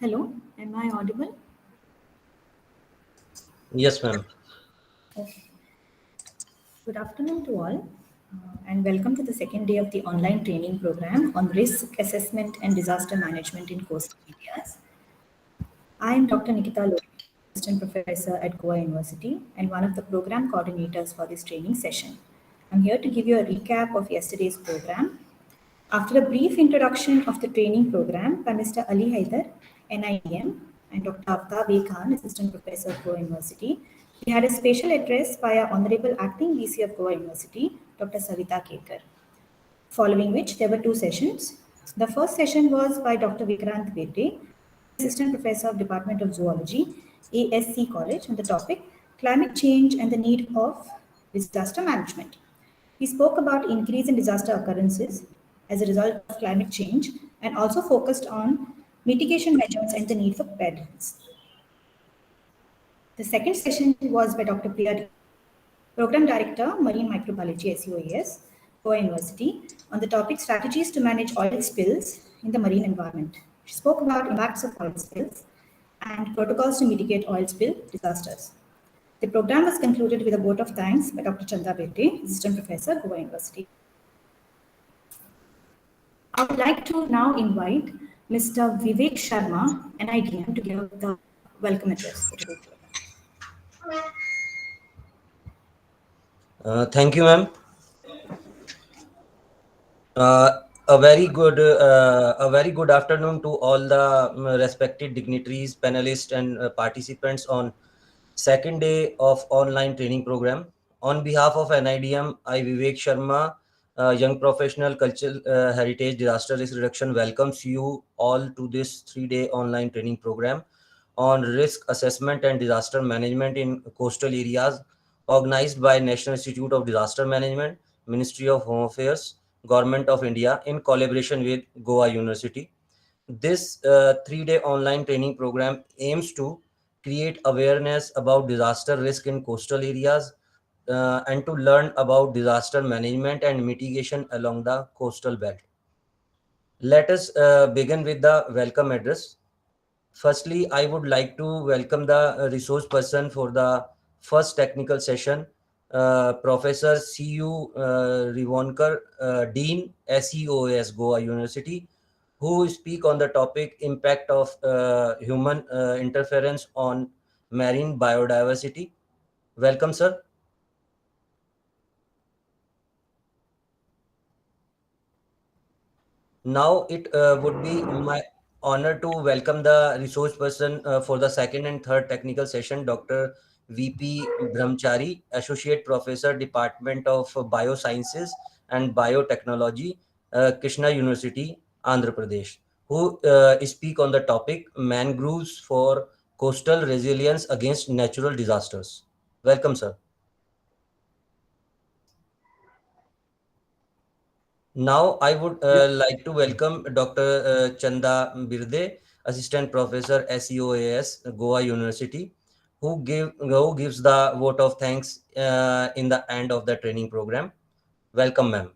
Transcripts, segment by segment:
Hello, am I audible? Yes, ma'am. Okay. Good afternoon to all, and welcome to the second day of the online training program on risk assessment and disaster management in coastal areas. I am Dr. Nikita Lodi, Assistant Professor at Goa University and one of the program coordinators for this training session. I'm here to give you a recap of yesterday's program. After a brief introduction of the training program by Mr. Ali Haider, NIDM, and Dr. Aftab A. Khan, Assistant Professor at Goa University, we had a special address by our Honorable Acting VC of Goa University, Dr. Savita Ketkar. Following which, there were two sessions. The first session was by Dr. Vikrant Bede, Assistant Professor of Department of Zoology, ASC College, on the topic Climate Change and the Need of Disaster Management. He spoke about increase in disaster occurrences as a result of climate change and also focused on mitigation measures and the need for preparedness. The second session was by Dr. Priya, Program Director, Marine Microbiology, SUAS, Goa University, on the topic strategies to manage oil spills in the marine environment. She spoke about impacts of oil spills and protocols to mitigate oil spill disasters. The program was concluded with a vote of thanks by Dr. Chanda Bette, Assistant Professor, Goa University. I would like to now invite Mr. Vivek Sharma, NIDM, to give the welcome address for today's program. Thank you, ma'am. A very good afternoon to all the respected dignitaries, panelists, and participants on second day of online training program. On behalf of NIDM, I Vivek Sharma, young professional cultural heritage disaster risk reduction, welcomes you all to this 3-day online training program on risk assessment and disaster management in coastal areas, organized by National Institute of Disaster Management, Ministry of Home Affairs, Government of India in collaboration with Goa University. This 3-day online training program aims to create awareness about disaster risk in coastal areas and to learn about disaster management and mitigation along the coastal belt. Let us begin with the welcome address. Firstly, I would like to welcome the resource person for the first technical session, Professor C.U. Rivonkar, Dean, SEOS, Goa University, who speak on the topic impact of human interference on marine biodiversity. Welcome, sir. Now it would be my honor to welcome the resource person for the second and third technical session, Dr. VP Brahmachari, Associate Professor, Department of Biosciences and Biotechnology, Krishna University, Andhra Pradesh, who speak on the topic mangroves for coastal resilience against natural disasters. Welcome, sir. Now, I would like to welcome Dr. Chanda Birde, Assistant Professor, SEOAS, Goa University, who gives the vote of thanks in the end of the training program. Welcome, ma'am.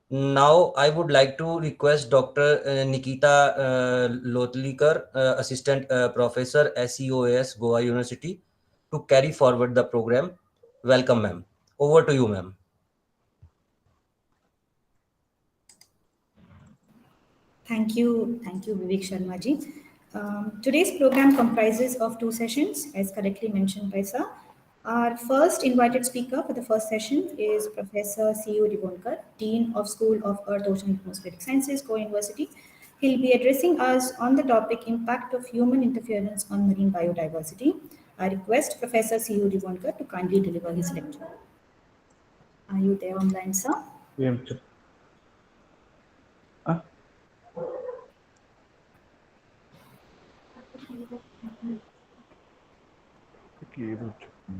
Now, I would like to request Dr. Nikita Lotlikar, Assistant Professor, SEOAS, Goa University, to carry forward the program. Welcome, ma'am. Over to you, ma'am. Thank you, Vivek Sharma ji. Today's program comprises of two sessions, as correctly mentioned by Sir. Our first invited speaker for the first session is Professor C.U. Rivonkar, Dean of School of Earth, Ocean and Atmospheric Sciences, Goa University. He'll be addressing us on the topic Impact of Human Interference on Marine Biodiversity. I request Professor C.U. Rivonkar to kindly deliver his lecture. Are you there online, sir? Yeah.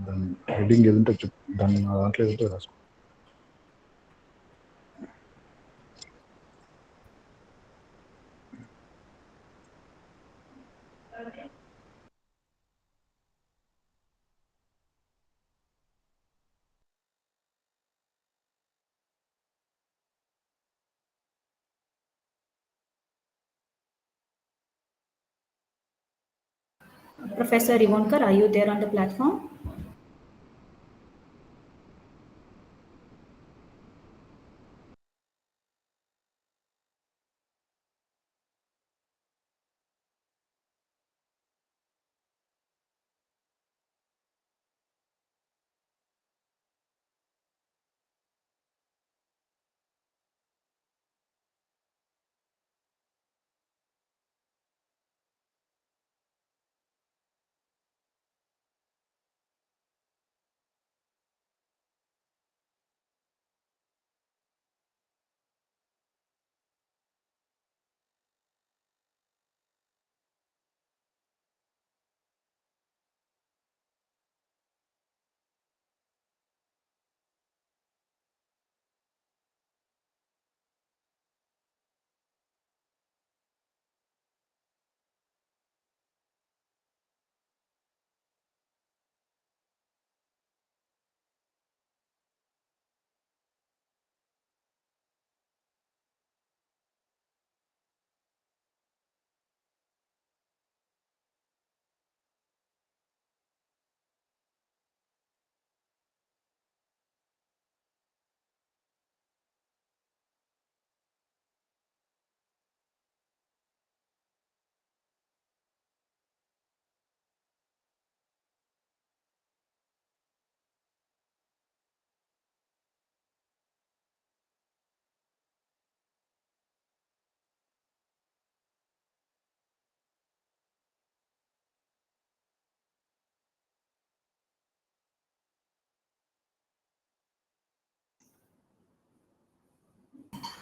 దాని heading ఏదంటే దాన్ని నా దాంట్లో ఏదంటే రాసుకో Professor Ivonkar, are you there on the platform?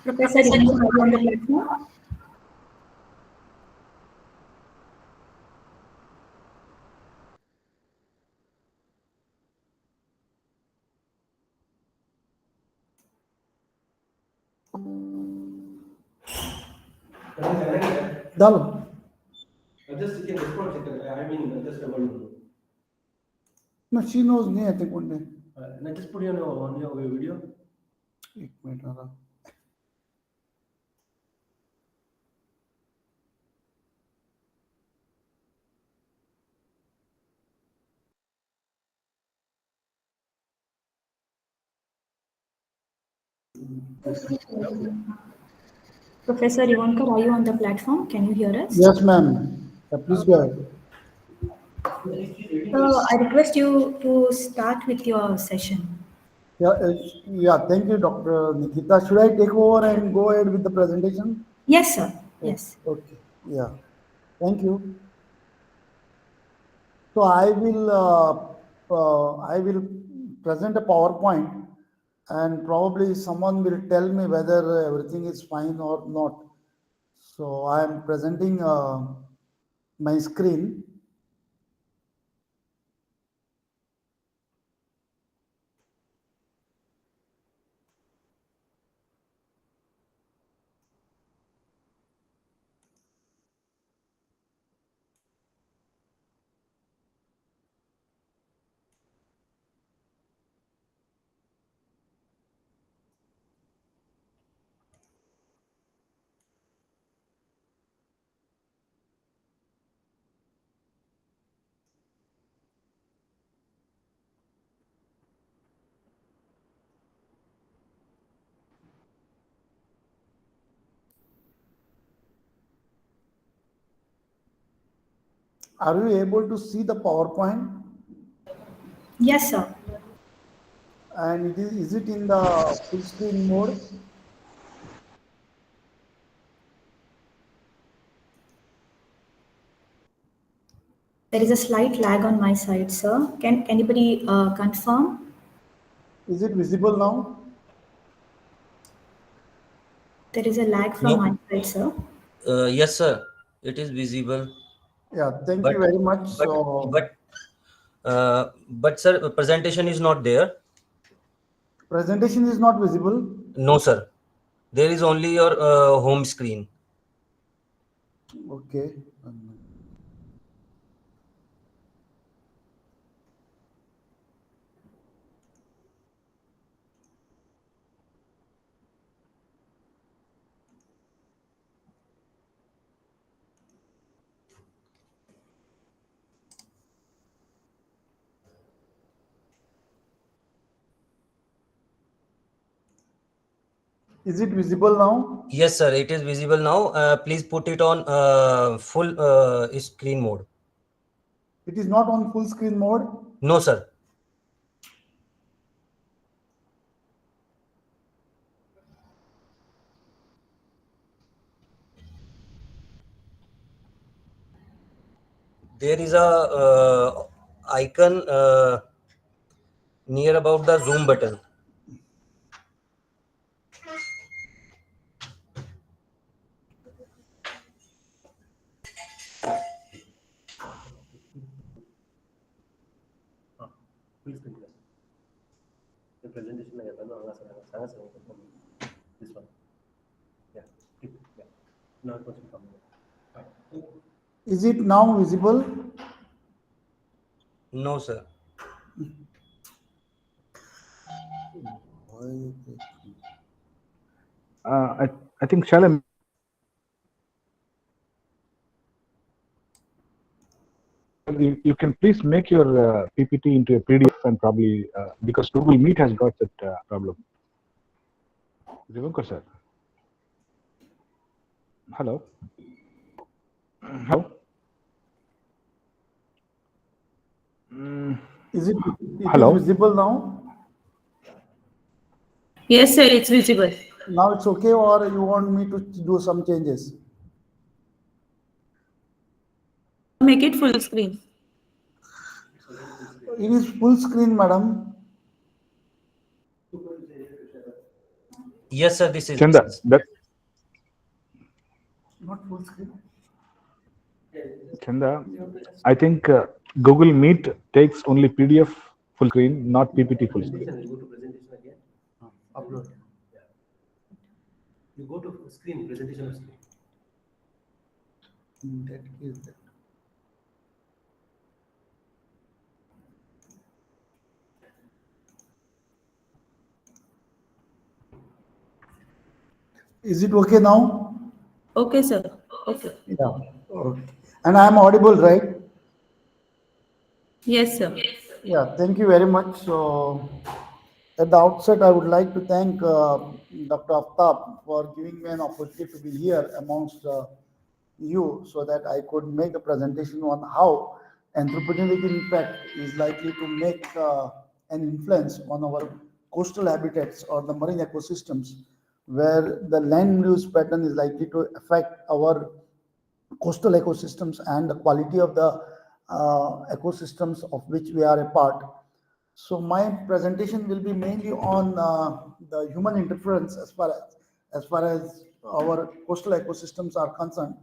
Professor Ivonkar, are you on the platform? Dal. Just check this project. I mean, just one. No, she knows me. I think one day. Now just put on your video. एक minute आ रहा. Professor Ivonkar, are you on the platform? Can you hear us? Yes, ma'am. Please go ahead. I request you to start with your session. Yeah. Thank you, Dr. Nikita. Should I take over and go ahead with the presentation? Yes, sir. Yes. Okay. Yeah. Thank you. So I will present a PowerPoint, and probably someone will tell me whether everything is fine or not. So I am presenting my screen. Are you able to see the PowerPoint? Yes, sir. And is it in the full screen mode? There is a slight lag on my side, sir. Can anybody confirm? Is it visible now? There is a lag from No. my side, sir. Yes, sir. It is visible, Yeah, thank but you very much. but So, but sir, presentation is not there. presentation is not visible. No, sir. There is only your home screen. Okay. Is it visible now? Yes, sir. It is visible now. Please put it on full screen mode. It is not on full screen mode. No, sir. There is a icon near about the zoom button. Full screen class. The presentation like this one. Yeah. Yeah. Now it must be coming. Is it now visible? No, sir. I think shall I? You can please make your PPT into a PDF and probably because Google Meet has got that problem. Divankar sir. Hello. Hello. Is it Hello? is visible now? Yes, sir, it's visible. Now it's okay, or you want me to do some changes? Make it full screen. It is full screen, madam. Yes, sir. This is Chanda, that Not full screen. Chanda, I think Google Meet takes only PDF full screen, not PPT full screen. You go to presentation again. Upload. Yeah. You go to screen, presentation of screen. That is that. Is it okay now? Okay, sir. Okay. Yeah. Okay. And I am audible, right? Yes, sir. Yeah. Thank you very much. So, at the outset, I would like to thank Dr. Aftab for giving me an opportunity to be here amongst you so that I could make a presentation on how anthropogenic impact is likely to make an influence on our coastal habitats or the marine ecosystems, where the land use pattern is likely to affect our coastal ecosystems and the quality of the ecosystems of which we are a part. So my presentation will be mainly on the human interference as far as our coastal ecosystems are concerned,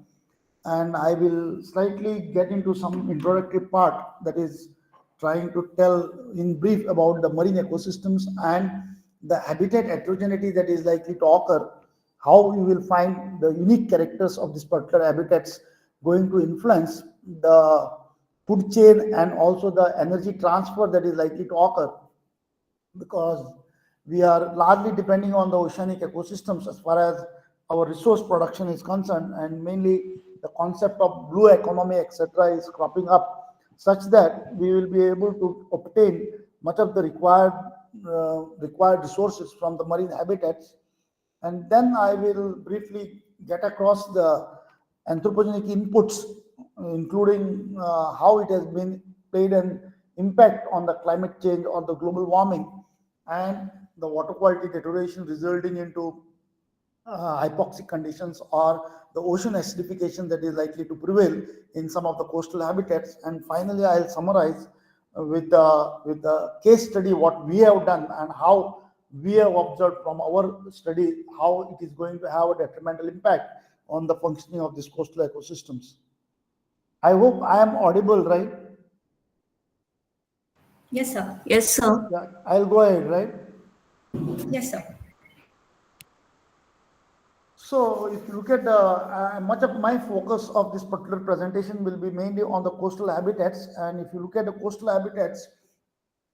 and I will slightly get into some introductory part that is trying to tell in brief about the marine ecosystems and the habitat heterogeneity that is likely to occur, how you will find the unique characters of this particular habitats going to influence the food chain and also the energy transfer that is likely to occur, because we are largely depending on the oceanic ecosystems as far as our resource production is concerned, and mainly the concept of blue economy etc is cropping up, such that we will be able to obtain much of the required resources from the marine habitats. And then I will briefly get across the anthropogenic inputs, including how it has been played an impact on the climate change or the global warming and the water quality deterioration resulting into hypoxic conditions or the ocean acidification that is likely to prevail in some of the coastal habitats. And finally, I'll summarize with the case study what we have done and how we have observed from our study how it is going to have a detrimental impact on the functioning of these coastal ecosystems. I hope I am audible, right? Yes, sir. Yes, sir. Yeah, I'll go ahead, right? Yes, sir. So if you look at much of my focus of this particular presentation will be mainly on the coastal habitats. And if you look at the coastal habitats,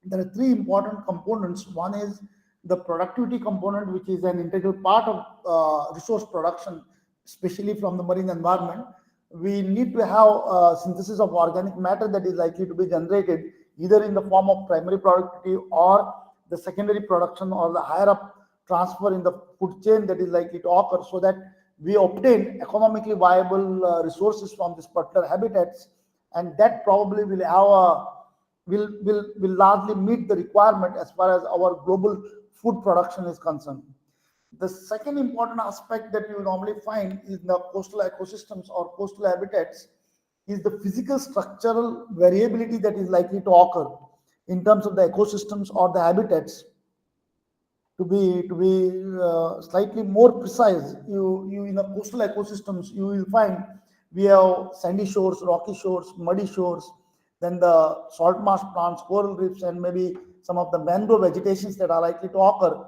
there are three important components. One is the productivity component, which is an integral part of resource production, especially from the marine environment. We need to have synthesis of organic matter that is likely to be generated either in the form of primary productivity or the secondary production or the higher up transfer in the food chain that is likely to occur, so that we obtain economically viable resources from this particular habitats, and that probably will have a will largely meet the requirement as far as our global food production is concerned. The second important aspect that you normally find in the coastal ecosystems or coastal habitats is the physical structural variability that is likely to occur in terms of the ecosystems or the habitats. To be slightly more precise, you in the coastal ecosystems, you will find we have sandy shores, rocky shores, muddy shores, then the salt marsh plants, coral reefs, and maybe some of the mangrove vegetations that are likely to occur.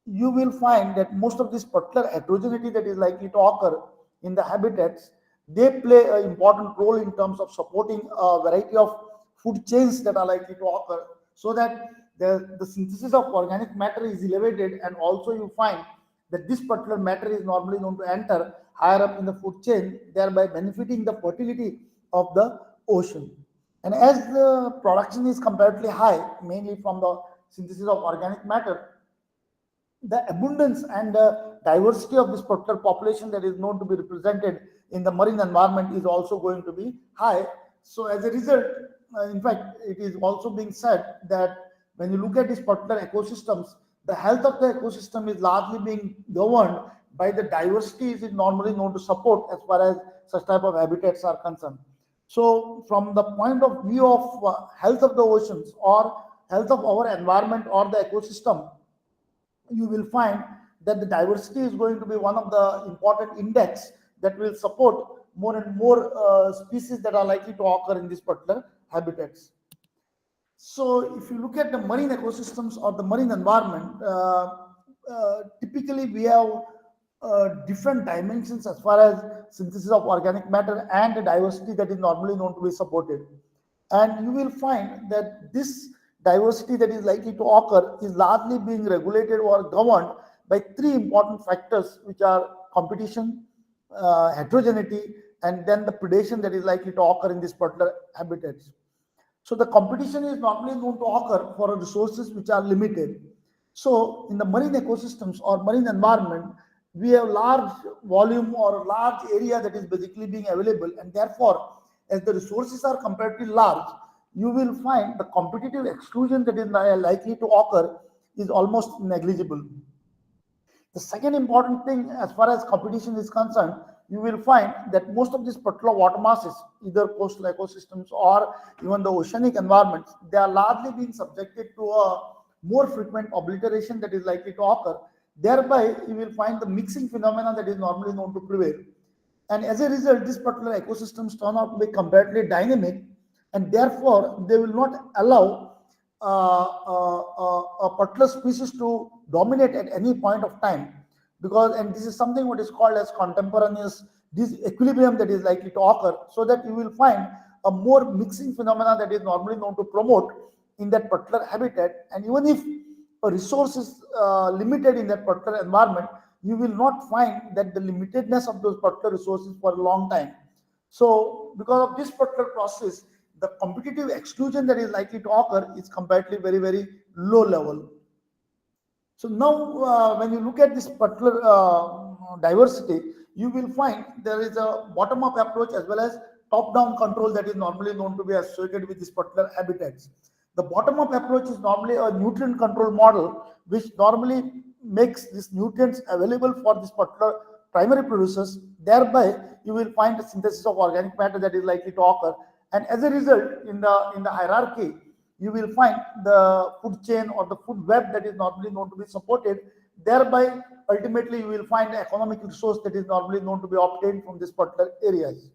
You will find that most of this particular heterogeneity that is likely to occur in the habitats, they play an important role in terms of supporting a variety of food chains that are likely to occur, so that the synthesis of organic matter is elevated, and also you find that this particular matter is normally known to enter higher up in the food chain, thereby benefiting the fertility of the ocean. And as the production is comparatively high, mainly from the synthesis of organic matter, the abundance and the diversity of this particular population that is known to be represented in the marine environment is also going to be high. So as a result, in fact, it is also being said that when you look at these particular ecosystems, the health of the ecosystem is largely being governed by the diversity is normally known to support as far as such type of habitats are concerned. So from the point of view of health of the oceans or health of our environment or the ecosystem, you will find that the diversity is going to be one of the important index that will support more and more species that are likely to occur in this particular habitats. So if you look at the marine ecosystems or the marine environment, typically we have different dimensions as far as synthesis of organic matter and the diversity that is normally known to be supported. And you will find that this diversity that is likely to occur is largely being regulated or governed by three important factors, which are competition, heterogeneity, and then the predation that is likely to occur in this particular habitats. So the competition is normally known to occur for resources which are limited. So in the marine ecosystems or marine environment, we have large volume or large area that is basically being available, and therefore, as the resources are comparatively large, you will find the competitive exclusion that is likely to occur is almost negligible. The second important thing as far as competition is concerned, you will find that most of these particular water masses, either coastal ecosystems or even the oceanic environments, they are largely being subjected to a more frequent obliteration that is likely to occur. Thereby, you will find the mixing phenomena that is normally known to prevail. And as a result, these particular ecosystems turn out to be comparatively dynamic, and therefore they will not allow a particular species to dominate at any point of time, because, and this is something what is called as contemporaneous disequilibrium that is likely to occur, so that you will find a more mixing phenomena that is normally known to promote in that particular habitat. And even if a resource is limited in that particular environment, you will not find that the limitedness of those particular resources for a long time. So because of this particular process, the competitive exclusion that is likely to occur is comparatively very, very low level. So now when you look at this particular diversity, you will find there is a bottom-up approach as well as top-down control that is normally known to be associated with this particular habitats. The bottom-up approach is normally a nutrient control model, which normally makes these nutrients available for this particular primary producers. Thereby, you will find a synthesis of organic matter that is likely to occur. And as a result, in the hierarchy, you will find the food chain or the food web that is normally known to be supported. Thereby, ultimately, you will find the economic resource that is normally known to be obtained from this particular areas.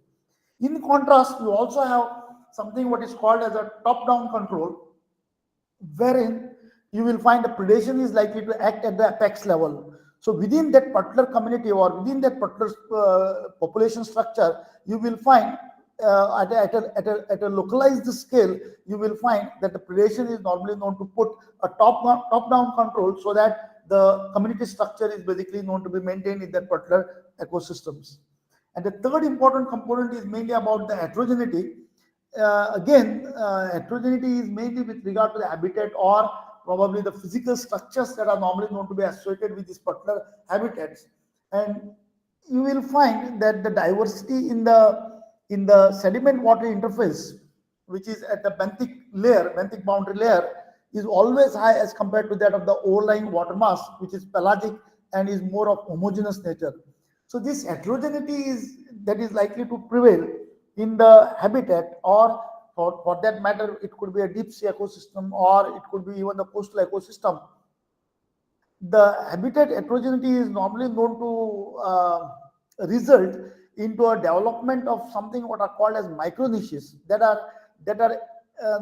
In contrast, you also have something what is called as a top-down control, wherein you will find the predation is likely to act at the apex level. So within that particular community or within that particular population structure, you will find at a localized scale, you will find that the predation is normally known to put a top-down control, so that the community structure is basically known to be maintained in that particular ecosystems. And the third important component is mainly about the heterogeneity. Heterogeneity is mainly with regard to the habitat or probably the physical structures that are normally known to be associated with these particular habitats. And you will find that the diversity in the sediment water interface, which is at the benthic boundary layer, is always high as compared to that of the overlying water mass, which is pelagic and is more of homogeneous nature. So this heterogeneity that is likely to prevail in the habitat, or for that matter, it could be a deep sea ecosystem, or it could be even the coastal ecosystem. The habitat heterogeneity is normally known to result into a development of something what are called as micro niches that are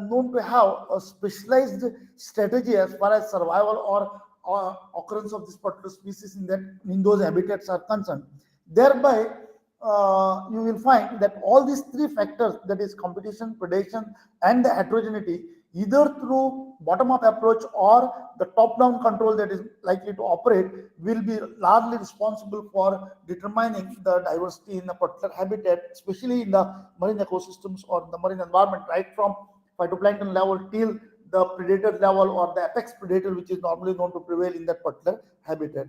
known to have a specialized strategy as far as survival or occurrence of this particular species in those habitats are concerned. Thereby, you will find that all these three factors, that is competition, predation, and the heterogeneity, either through bottom-up approach or the top-down control that is likely to operate, will be largely responsible for determining the diversity in a particular habitat, especially in the marine ecosystems or the marine environment, right from phytoplankton level till the predator level or the apex predator, which is normally known to prevail in that particular habitat.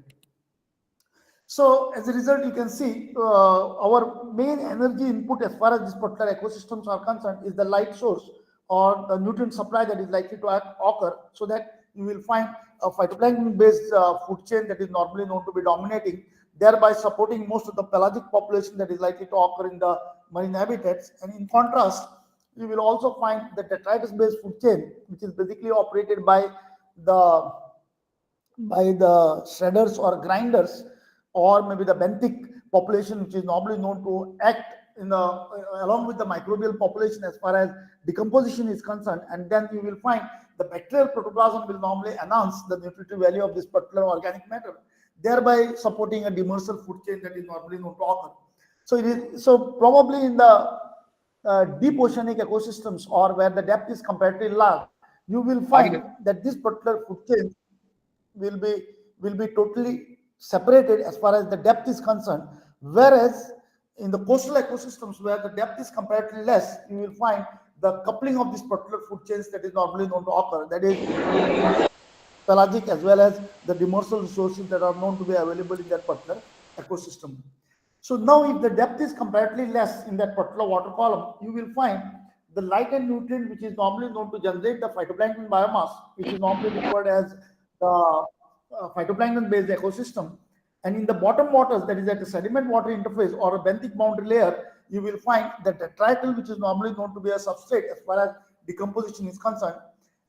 So as a result, you can see our main energy input as far as these particular ecosystems are concerned is the light source or the nutrient supply that is likely to occur, so that you will find a phytoplankton based food chain that is normally known to be dominating, thereby supporting most of the pelagic population that is likely to occur in the marine habitats. And in contrast, you will also find the detritus based food chain, which is basically operated by the shredders or grinders, or maybe the benthic population, which is normally known to act along with the microbial population as far as decomposition is concerned. And then you will find the bacterial protoplasm will normally enhance the nutritive value of this particular organic matter, thereby supporting a demersal food chain that is normally known to occur. So probably in the deep oceanic ecosystems, or where the depth is comparatively large, you will find that this particular food chain will be totally separated as far as the depth is concerned, whereas in the coastal ecosystems where the depth is comparatively less, you will find the coupling of this particular food chains that is normally known to occur, that is pelagic as well as the demersal resources that are known to be available in that particular ecosystem. So now if the depth is comparatively less in that particular water column, you will find the light and nutrient which is normally known to generate the phytoplankton biomass, which is normally referred as the phytoplankton based ecosystem. And in the bottom waters, that is at the sediment water interface or a benthic boundary layer, you will find that detrital, which is normally known to be a substrate as far as decomposition is concerned.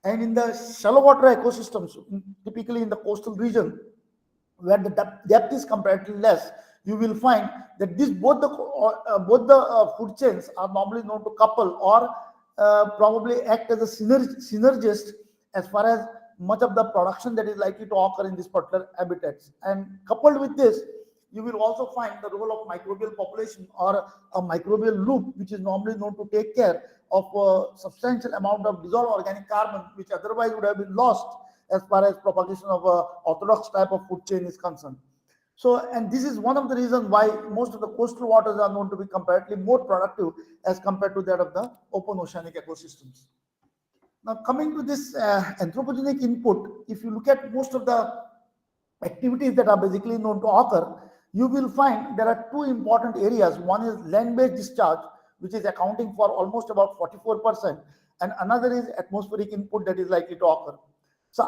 And in the shallow water ecosystems, typically in the coastal region, where the depth is comparatively less, you will find that both the food chains are normally known to couple or probably act as a synergist as far as much of the production that is likely to occur in this particular habitats. And coupled with this, you will also find the role of microbial population or a microbial loop, which is normally known to take care of a substantial amount of dissolved organic carbon, which otherwise would have been lost as far as propagation of a orthodox type of food chain is concerned. So, and this is one of the reasons why most of the coastal waters are known to be comparatively more productive as compared to that of the open oceanic ecosystems. Now, coming to this anthropogenic input, if you look at most of the activities that are basically known to occur, you will find there are two important areas. One is land-based discharge, which is accounting for almost about 44%, and another is atmospheric input that is likely to occur. So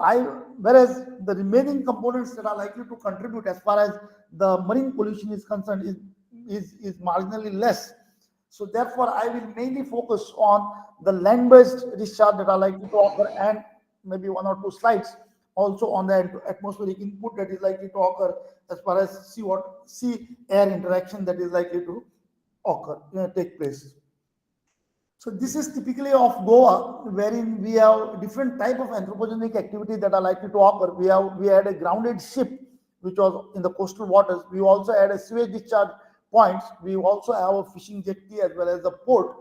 whereas the remaining components that are likely to contribute as far as the marine pollution is concerned is marginally less. So therefore, I will mainly focus on the land-based discharge that are likely to occur, and maybe one or two slides also on the atmospheric input that is likely to occur as far as sea-air interaction that is likely to take place. So this is typically of Goa, wherein we have different type of anthropogenic activities that are likely to occur. We had a grounded ship which was in the coastal waters. We also had a sewage discharge points. We also have a fishing jetty as well as the port.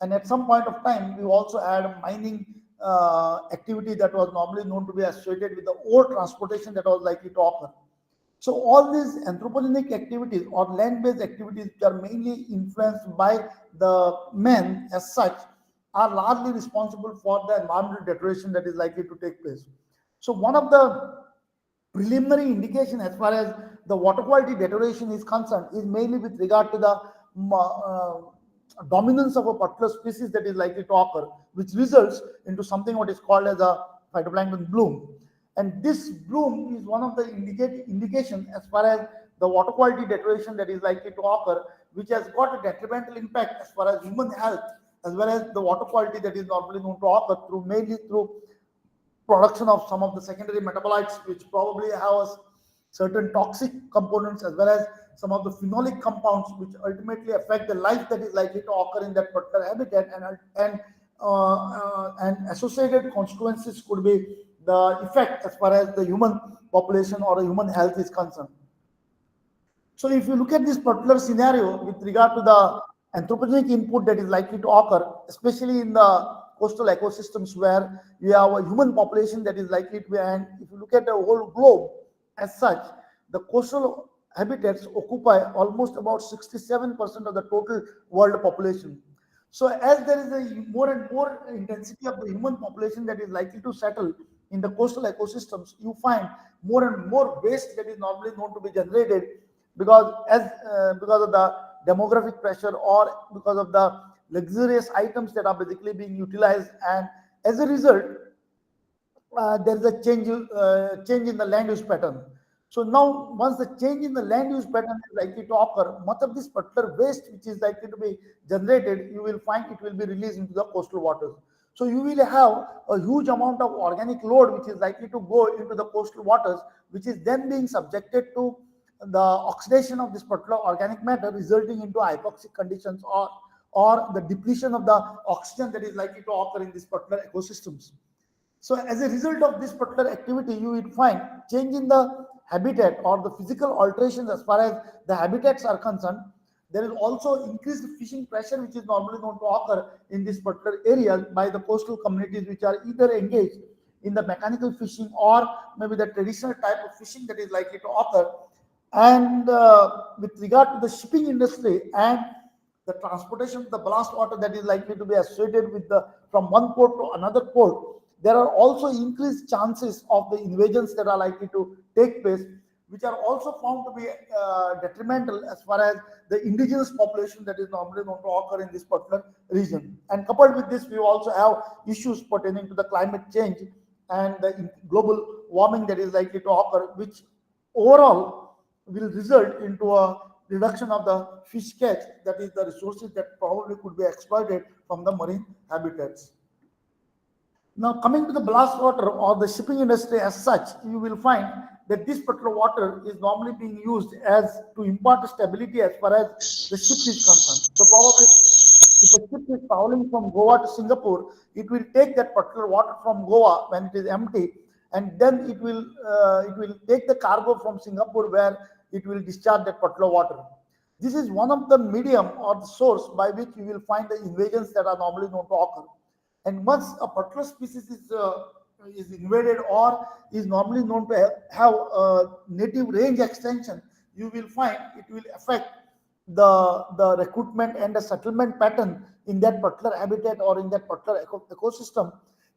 And at some point of time, we also had a mining activity that was normally known to be associated with the ore transportation that was likely to occur. So all these anthropogenic activities or land-based activities which are mainly influenced by the men as such are largely responsible for the environmental deterioration that is likely to take place. So one of the preliminary indication as far as the water quality deterioration is concerned is mainly with regard to the dominance of a particular species that is likely to occur, which results into something what is called as a phytoplankton bloom. And this bloom is one of the indication as far as the water quality deterioration that is likely to occur, which has got a detrimental impact as far as human health, as well as the water quality that is normally known to occur through mainly through production of some of the secondary metabolites, which probably have certain toxic components, as well as some of the phenolic compounds, which ultimately affect the life that is likely to occur in that particular habitat, and associated consequences could be the effect as far as the human population or human health is concerned. So if you look at this particular scenario with regard to the anthropogenic input that is likely to occur, especially in the coastal ecosystems where you have a human population that is likely to be, and if you look at the whole globe as such, the coastal habitats occupy almost about 67% of the total world population. So as there is a more and more intensity of the human population that is likely to settle in the coastal ecosystems, you find more and more waste that is normally known to be generated because of the demographic pressure or because of the luxurious items that are basically being utilized, and as a result there is a change in the land use pattern. So now once the change in the land use pattern is likely to occur, much of this particular waste which is likely to be generated, you will find it will be released into the coastal waters. So you will have a huge amount of organic load which is likely to go into the coastal waters, which is then being subjected to the oxidation of this particular organic matter, resulting into hypoxic conditions or the depletion of the oxygen that is likely to occur in these particular ecosystems. So as a result of this particular activity, you will find change in the habitat or the physical alterations as far as the habitats are concerned. There is also increased fishing pressure, which is normally known to occur in this particular area by the coastal communities, which are either engaged in the mechanical fishing or maybe the traditional type of fishing that is likely to occur. And with regard to the shipping industry and the transportation of the ballast water that is likely to be associated with the from one port to another port, there are also increased chances of the invasions that are likely to take place, which are also found to be detrimental as far as the indigenous population that is normally known to occur in this particular region. And coupled with this, we also have issues pertaining to the climate change and the global warming that is likely to occur, which overall will result into a reduction of the fish catch, that is the resources that probably could be exploited from the marine habitats. Now coming to the blast water or the shipping industry as such, you will find that this particular water is normally being used as to impart stability as far as the ship is concerned. So probably if a ship is traveling from Goa to Singapore, it will take that particular water from Goa when it is empty, and then it will take the cargo from Singapore where it will discharge that particular water. This is one of the medium or the source by which you will find the invasions that are normally known to occur. And once a particular species is invaded or is normally known to have a native range extension, you will find it will affect the recruitment and the settlement pattern in that particular habitat or in that particular ecosystem,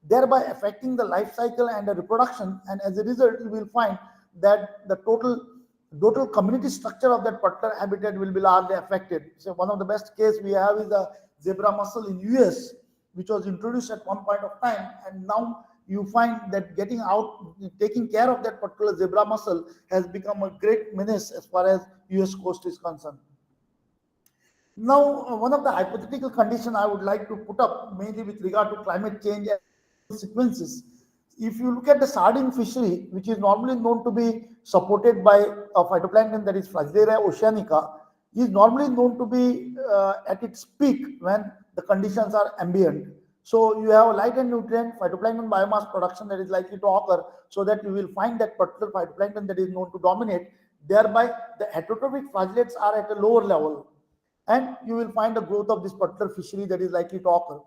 thereby affecting the life cycle and the reproduction. And as a result, you will find that the total community structure of that particular habitat will be largely affected. So one of the best case we have is the zebra mussel in US, which was introduced at one point of time, and now you find that taking care of that particular zebra mussel has become a great menace as far as US coast is concerned. Now, one of the hypothetical conditions I would like to put up, mainly with regard to climate change and sequences. If you look at the sardine fishery, which is normally known to be supported by a phytoplankton that is Flagellaria oceanica, is normally known to be at its peak when the conditions are ambient. So you have light and nutrient phytoplankton biomass production that is likely to occur, so that you will find that particular phytoplankton that is known to dominate. Thereby, the heterotrophic flagellates are at a lower level, and you will find the growth of this particular fishery that is likely to occur.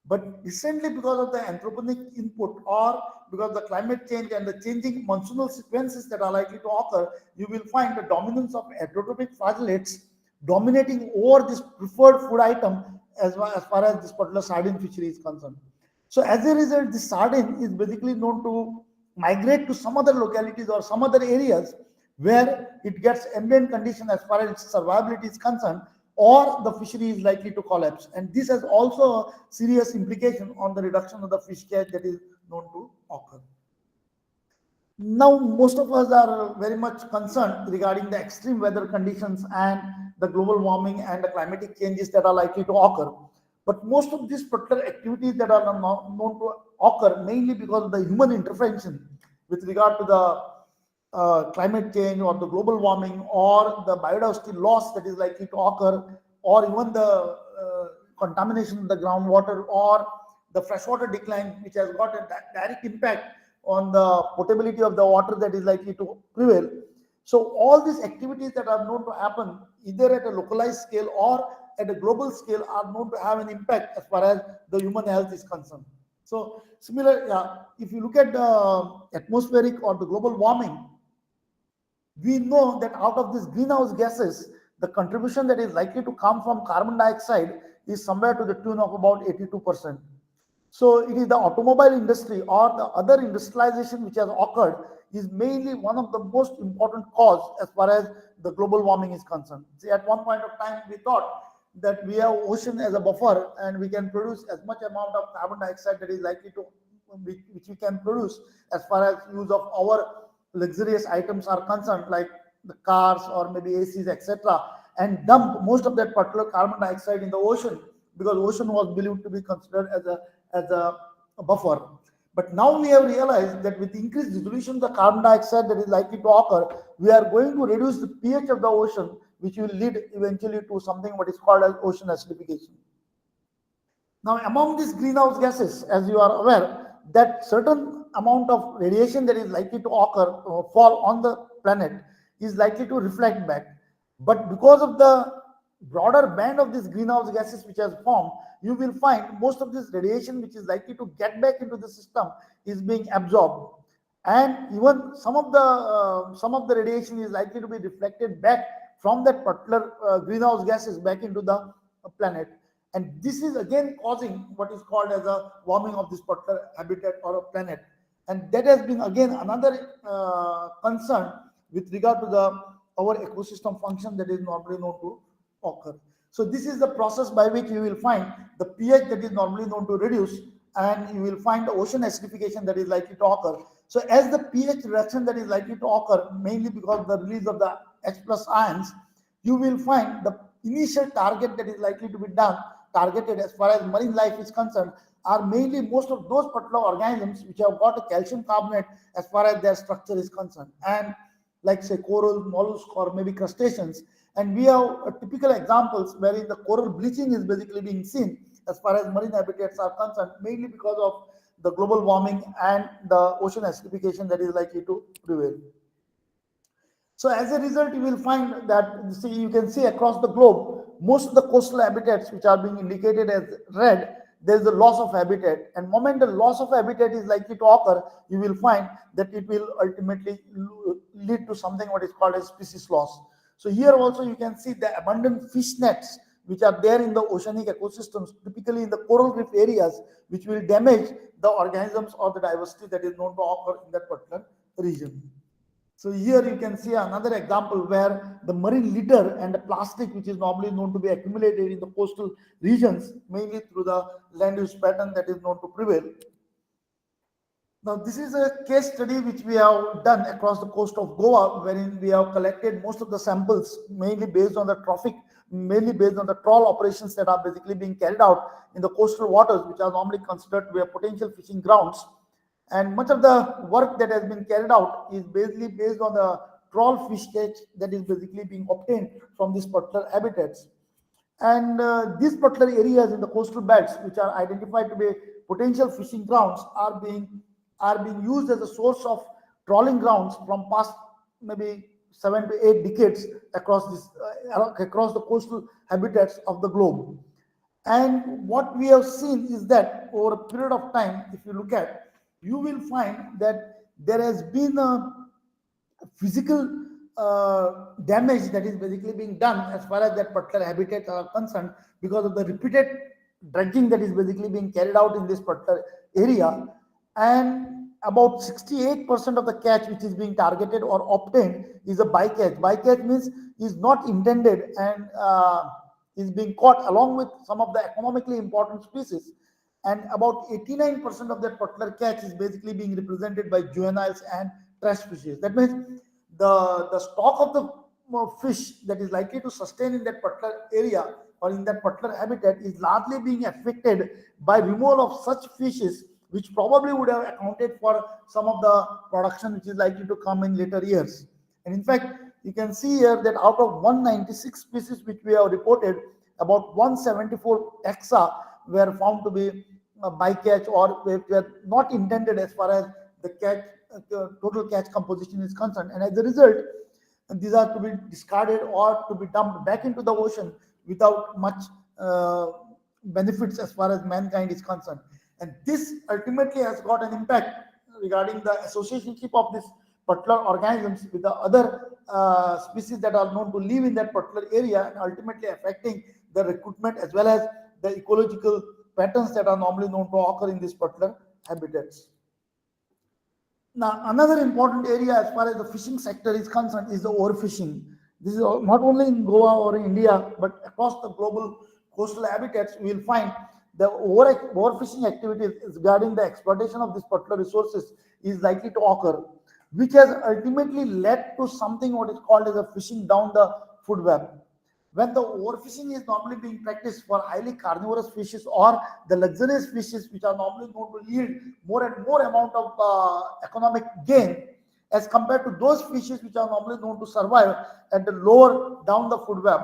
But recently, because of the anthropogenic input or because of the climate change and the changing monsoonal sequences that are likely to occur, you will find the dominance of heterotrophic flagellates dominating over this preferred food item as far as this particular sardine fishery is concerned. So as a result, the sardine is basically known to migrate to some other localities or some other areas where it gets ambient condition as far as its survivability is concerned, or the fishery is likely to collapse. And this has also a serious implication on the reduction of the fish catch that is known to occur. Now, most of us are very much concerned regarding the extreme weather conditions and the global warming and the climatic changes that are likely to occur. But most of these particular activities that are known to occur mainly because of the human intervention with regard to the climate change or the global warming or the biodiversity loss that is likely to occur, or even the contamination of the groundwater or the freshwater decline, which has got a direct impact on the potability of the water that is likely to prevail. So all these activities that are known to happen either at a localized scale or at a global scale are known to have an impact as far as the human health is concerned. So similar, if you look at the atmospheric or the global warming, we know that out of these greenhouse gases, the contribution that is likely to come from carbon dioxide is somewhere to the tune of about 82%. So it is the automobile industry or the other industrialization which has occurred is mainly one of the most important cause as far as the global warming is concerned. See, at one point of time, we thought that we have ocean as a buffer and we can produce as much amount of carbon dioxide that is likely to, which we can produce as far as use of our luxurious items are concerned, like the cars or maybe ACs, etc., and dump most of that particular carbon dioxide in the ocean, because ocean was believed to be considered as a buffer. But now we have realized that with increased resolution of the carbon dioxide that is likely to occur, we are going to reduce the pH of the ocean, which will lead eventually to something what is called as ocean acidification. Now, among these greenhouse gases, as you are aware, that certain amount of radiation that is likely to occur, fall on the planet, is likely to reflect back. But because of the broader band of these greenhouse gases which has formed, you will find most of this radiation which is likely to get back into the system is being absorbed, and even some of the radiation is likely to be reflected back from that particular greenhouse gases back into the planet. And this is again causing what is called as a warming of this particular habitat or a planet. And that has been again another concern with regard to our ecosystem function that is normally known to occur. So this is the process by which you will find the pH that is normally known to reduce, and you will find the ocean acidification that is likely to occur. So as the pH reduction that is likely to occur, mainly because of the release of the H+ ions, you will find the initial target that is likely to be targeted as far as marine life is concerned are mainly most of those particular organisms which have got a calcium carbonate as far as their structure is concerned, and like say coral, mollusk, or maybe crustaceans. And we have typical examples wherein the coral bleaching is basically being seen as far as marine habitats are concerned, mainly because of the global warming and the ocean acidification that is likely to prevail. So as a result, you will find that, you can see across the globe, most of the coastal habitats which are being indicated as red, there is a loss of habitat. And moment the loss of habitat is likely to occur, you will find that it will ultimately lead to something what is called as species loss. So here also you can see the abundant fish nets which are there in the oceanic ecosystems, typically in the coral reef areas, which will damage the organisms or the diversity that is known to occur in that particular region. So here you can see another example where the marine litter and the plastic, which is normally known to be accumulated in the coastal regions, mainly through the land use pattern that is known to prevail. Now, this is a case study which we have done across the coast of Goa, wherein we have collected most of the samples, mainly based on the trawl operations that are basically being carried out in the coastal waters, which are normally considered to be a potential fishing grounds. And much of the work that has been carried out is basically based on the trawl fish catch that is basically being obtained from these particular habitats. And these particular areas in the coastal belts, which are identified to be potential fishing grounds, are being used as a source of trawling grounds from past maybe 7 to 8 decades across the coastal habitats of the globe. And what we have seen is that over a period of time, if you look at, you will find that there has been a physical damage that is basically being done as far as that particular habitat are concerned, because of the repeated dredging that is basically being carried out in this particular area. And about 68% of the catch which is being targeted or obtained is a bycatch. Bycatch means is not intended and is being caught along with some of the economically important species. And about 89% of that particular catch is basically being represented by juveniles and trash species. That means the stock of the fish that is likely to sustain in that particular area or in that particular habitat is largely being affected by removal of such fishes which probably would have accounted for some of the production which is likely to come in later years. And in fact, you can see here that out of 196 species which we have reported, about 174 exa were found to be bycatch or were not intended as far as the catch total catch composition is concerned. And as a result, these are to be discarded or to be dumped back into the ocean without much benefits as far as mankind is concerned. And this ultimately has got an impact regarding the associationship of these particular organisms with the other species that are known to live in that particular area, and ultimately affecting the recruitment as well as the ecological patterns that are normally known to occur in these particular habitats. Now, another important area as far as the fishing sector is concerned is the overfishing. This is not only in Goa or in India, but across the global coastal habitats, we will find the overfishing activities regarding the exploitation of these particular resources is likely to occur, which has ultimately led to something what is called as a fishing down the food web. When the overfishing is normally being practiced for highly carnivorous fishes or the luxurious fishes which are normally known to yield more and more amount of economic gain as compared to those fishes which are normally known to survive at the lower down the food web.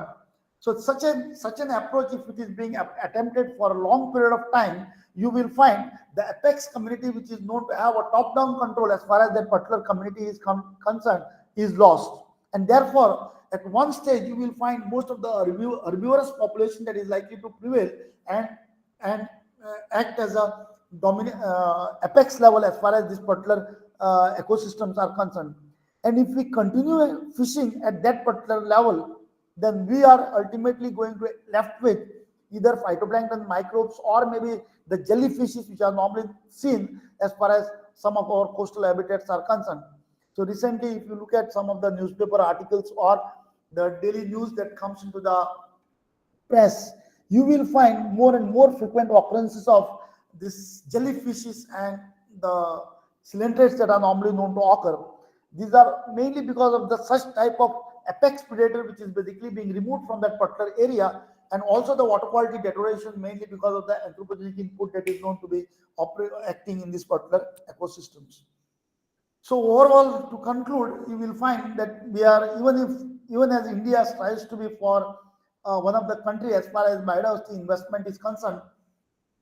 So such an approach, if it is being attempted for a long period of time, you will find the apex community, which is known to have a top-down control as far as that particular community is concerned, is lost. And therefore, at one stage, you will find most of the herbivorous population that is likely to prevail and act as a dominant apex level as far as this particular ecosystems are concerned. And if we continue fishing at that particular level, then we are ultimately going to be left with either phytoplankton microbes or maybe the jellyfishes which are normally seen as far as some of our coastal habitats are concerned. So recently, if you look at some of the newspaper articles or the daily news that comes into the press, you will find more and more frequent occurrences of these jellyfishes and the coelacanths that are normally known to occur. These are mainly because of the such type of apex predator which is basically being removed from that particular area, and also the water quality deterioration mainly because of the anthropogenic input that is known to be acting in these particular ecosystems. So overall, to conclude, you will find that we are, even as India strives to be for one of the country as far as biodiversity investment is concerned,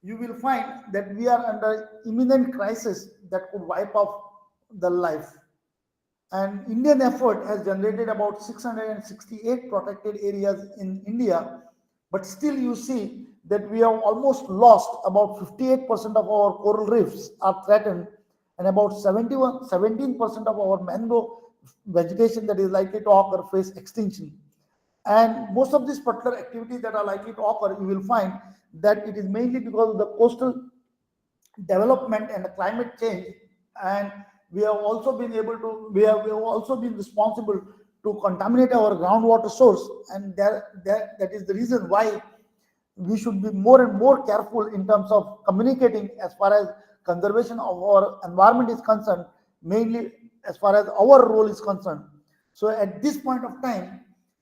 you will find that we are under imminent crisis that could wipe off the life. And Indian effort has generated about 668 protected areas in India, but still you see that we have almost lost about 58% of our coral reefs are threatened, and about 17% of our mangrove vegetation that is likely to occur face extinction. And most of these particular activities that are likely to occur, you will find that it is mainly because of the coastal development and the climate change. And we have also been responsible to contaminate our groundwater source, and that is the reason why we should be more and more careful in terms of communicating as far as conservation of our environment is concerned, mainly as far as our role is concerned. So at this point of time,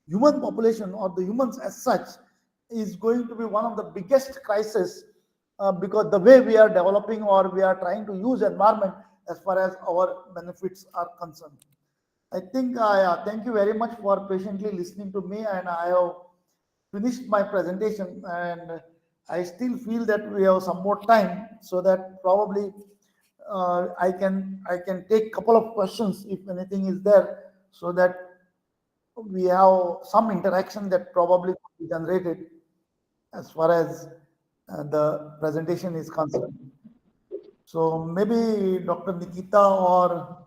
human population or the humans as such is going to be one of the biggest crises because the way we are developing or we are trying to use environment as far as our benefits are concerned. I think thank you very much for patiently listening to me, and I have finished my presentation, and I still feel that we have some more time, so that probably I can take a couple of questions if anything is there, so that we have some interaction that probably could be generated as far as the presentation is concerned. So maybe Dr. Nikita or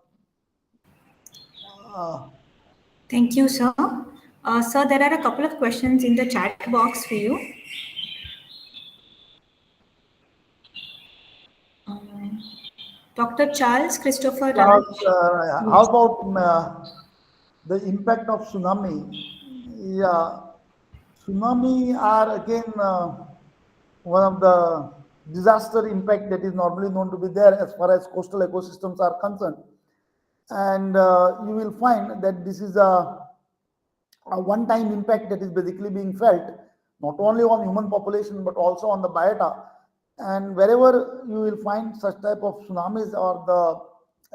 Thank you, sir. Sir, there are a couple of questions in the chat box for you. Dr. Charles Christopher How Ramesh. about the impact of tsunami? Yeah, tsunami are again one of the disaster impact that is normally known to be there as far as coastal ecosystems are concerned. And you will find that this is a one-time impact that is basically being felt not only on human population but also on the biota. And wherever you will find such type of tsunamis or the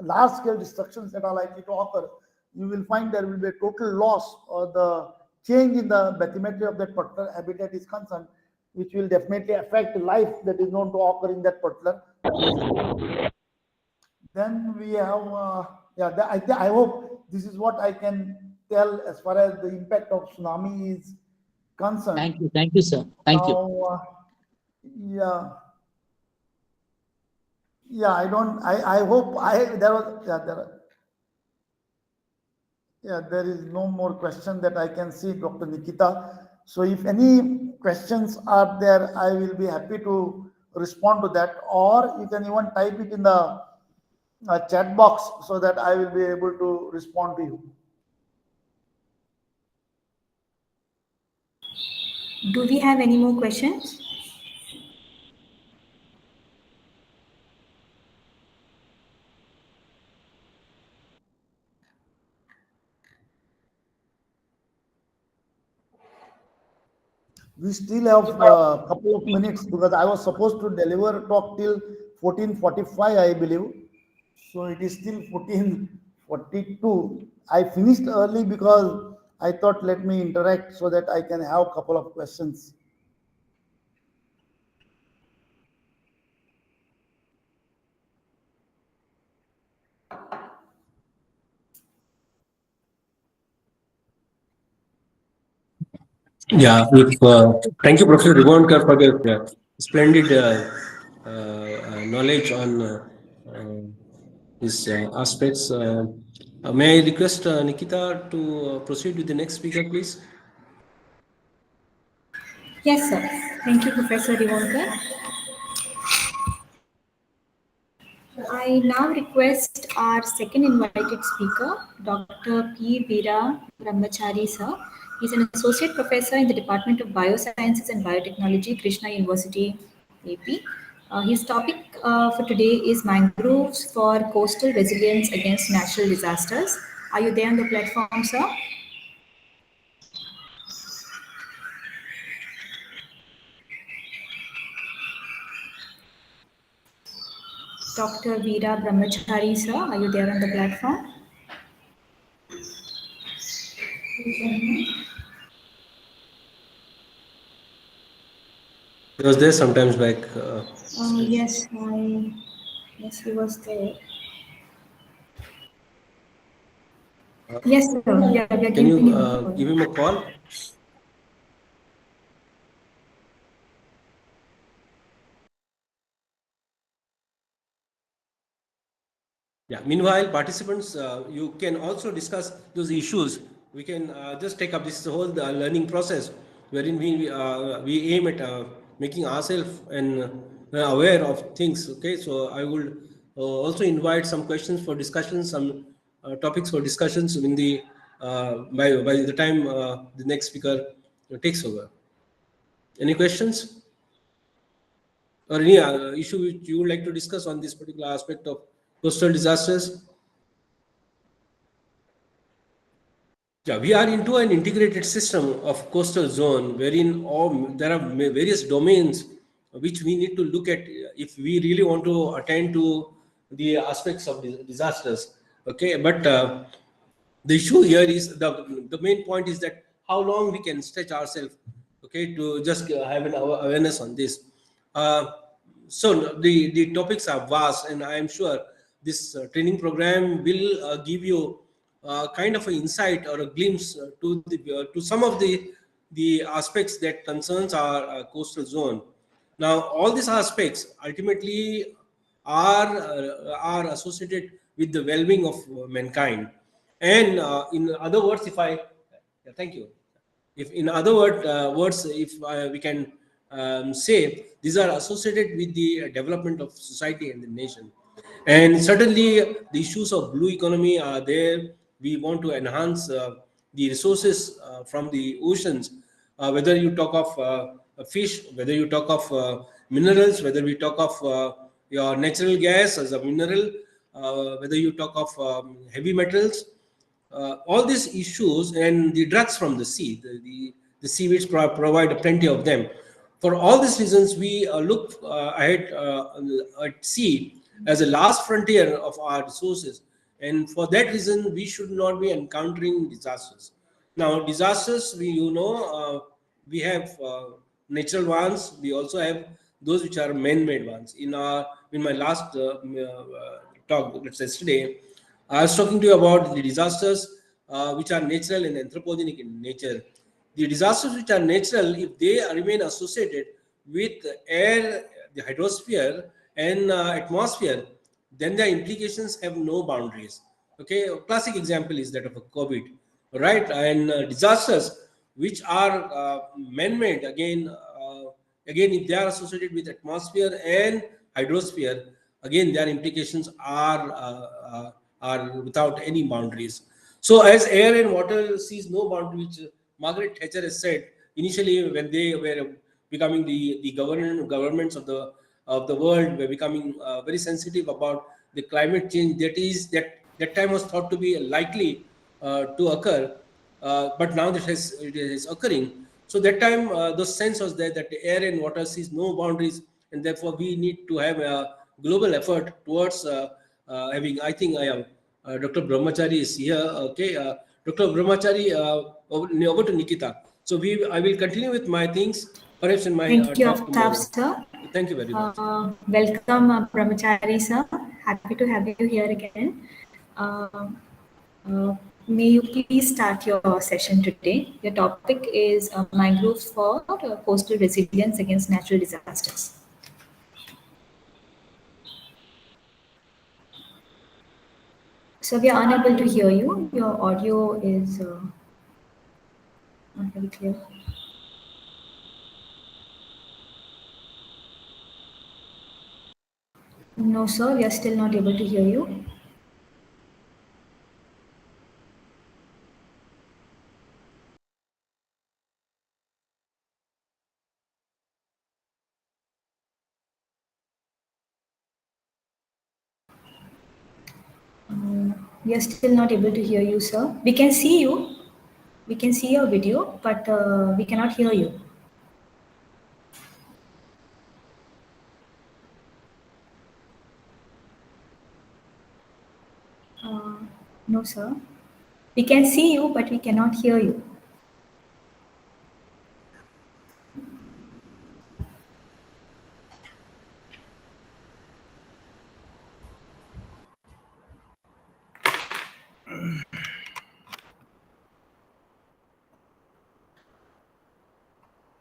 large-scale destructions that are likely to occur, you will find there will be a total loss or the change in the bathymetry of that particular habitat is concerned, which will definitely affect life that is known to occur in that particular region. Then we have, I hope this is what I can tell as far as the impact of tsunami is concerned. Thank you, sir. Thank you. Now, yeah, yeah, I hope there is no more question that I can see, Dr. Nikita. So if any questions are there, I will be happy to respond to that, or you can even type it in the chat box so that I will be able to respond to you. Do we have any more questions? We still have a couple of minutes because I was supposed to deliver a talk till 14:45, I believe. So it is still 14:42. I finished early because I thought let me interact so that I can have a couple of questions. Yeah, thank you, Professor Rivonkar, for your splendid knowledge on these aspects. May I request Nikita to proceed with the next speaker, please? Yes, sir. Thank you, Professor Rivonkar. I now request our second invited speaker, Dr. P. Veera Brahmachari, sir. He's an associate professor in the Department of Biosciences and Biotechnology, Krishna University, AP. His topic for today is mangroves for coastal resilience against natural disasters. Are you there on the platform, sir? Dr. Veera Brahmachari, sir, are you there on the platform? He was there sometimes back. Yes, he was there. Yes, sir. Yeah, we are Can you giving him a call. give him a call? Yeah. Meanwhile, participants, you can also discuss those issues. We can just take up this whole learning process, wherein we aim at making ourselves and aware of things. Okay, so I would also invite some questions for discussions, some topics for discussions in the by the time the next speaker takes over. Any questions or any issue which you would like to discuss on this particular aspect of coastal disasters? Yeah, we are into an integrated system of coastal zone wherein there are various domains which we need to look at if we really want to attend to the aspects of disasters. Okay, but the issue here is the main point is that how long we can stretch ourselves, okay, to just have an awareness on this. So the topics are vast, and I am sure this training program will give you kind of an insight or a glimpse to some of the aspects that concerns our coastal zone. Now, all these aspects ultimately are associated with the well-being of mankind. And in other words, thank you. If in other words, if we can say, these are associated with the development of society and the nation. And certainly the issues of blue economy are there. We want to enhance the resources from the oceans, whether you talk of fish, whether you talk of minerals, whether we talk of your natural gas as a mineral, whether you talk of heavy metals, all these issues, and the drugs from the sea, the seaweeds provide plenty of them. For all these reasons, we look ahead at sea as a last frontier of our resources. And for that reason, we should not be encountering disasters. Now, disasters, we have natural ones. We also have those which are man-made ones. In my last talk, let's say yesterday, I was talking to you about the disasters which are natural and anthropogenic in nature. The disasters which are natural, if they remain associated with air, the hydrosphere, and atmosphere, then the implications have no boundaries. Okay, a classic example is that of a COVID, right? And disasters which are man-made, again, if they are associated with atmosphere and hydrosphere, again, their implications are without any boundaries. So, as air and water sees no boundary, which Margaret Thatcher has said initially when they were becoming the governments of the world, were becoming very sensitive about the climate change. That time was thought to be likely to occur, but now it is occurring. So that time, the sense was there that the air and water sees no boundaries, and therefore we need to have a global effort towards having. I think I am Dr. Brahmachari is here. Okay, Dr. Brahmachari, over to Nikita. So I will continue with my things, perhaps in my Thank you, talk tomorrow. sir. Thank you very much. Welcome, Brahmachari sir. Happy to have you here again. May you please start your session today. Your topic is mangroves for coastal resilience against natural disasters. So we are unable to hear you. Your audio is not very clear. No, sir, we are still not able to hear you. We are still not able to hear you, sir. We can see you. We can see your video, but we cannot hear you. No, sir. We can see you, but we cannot hear you.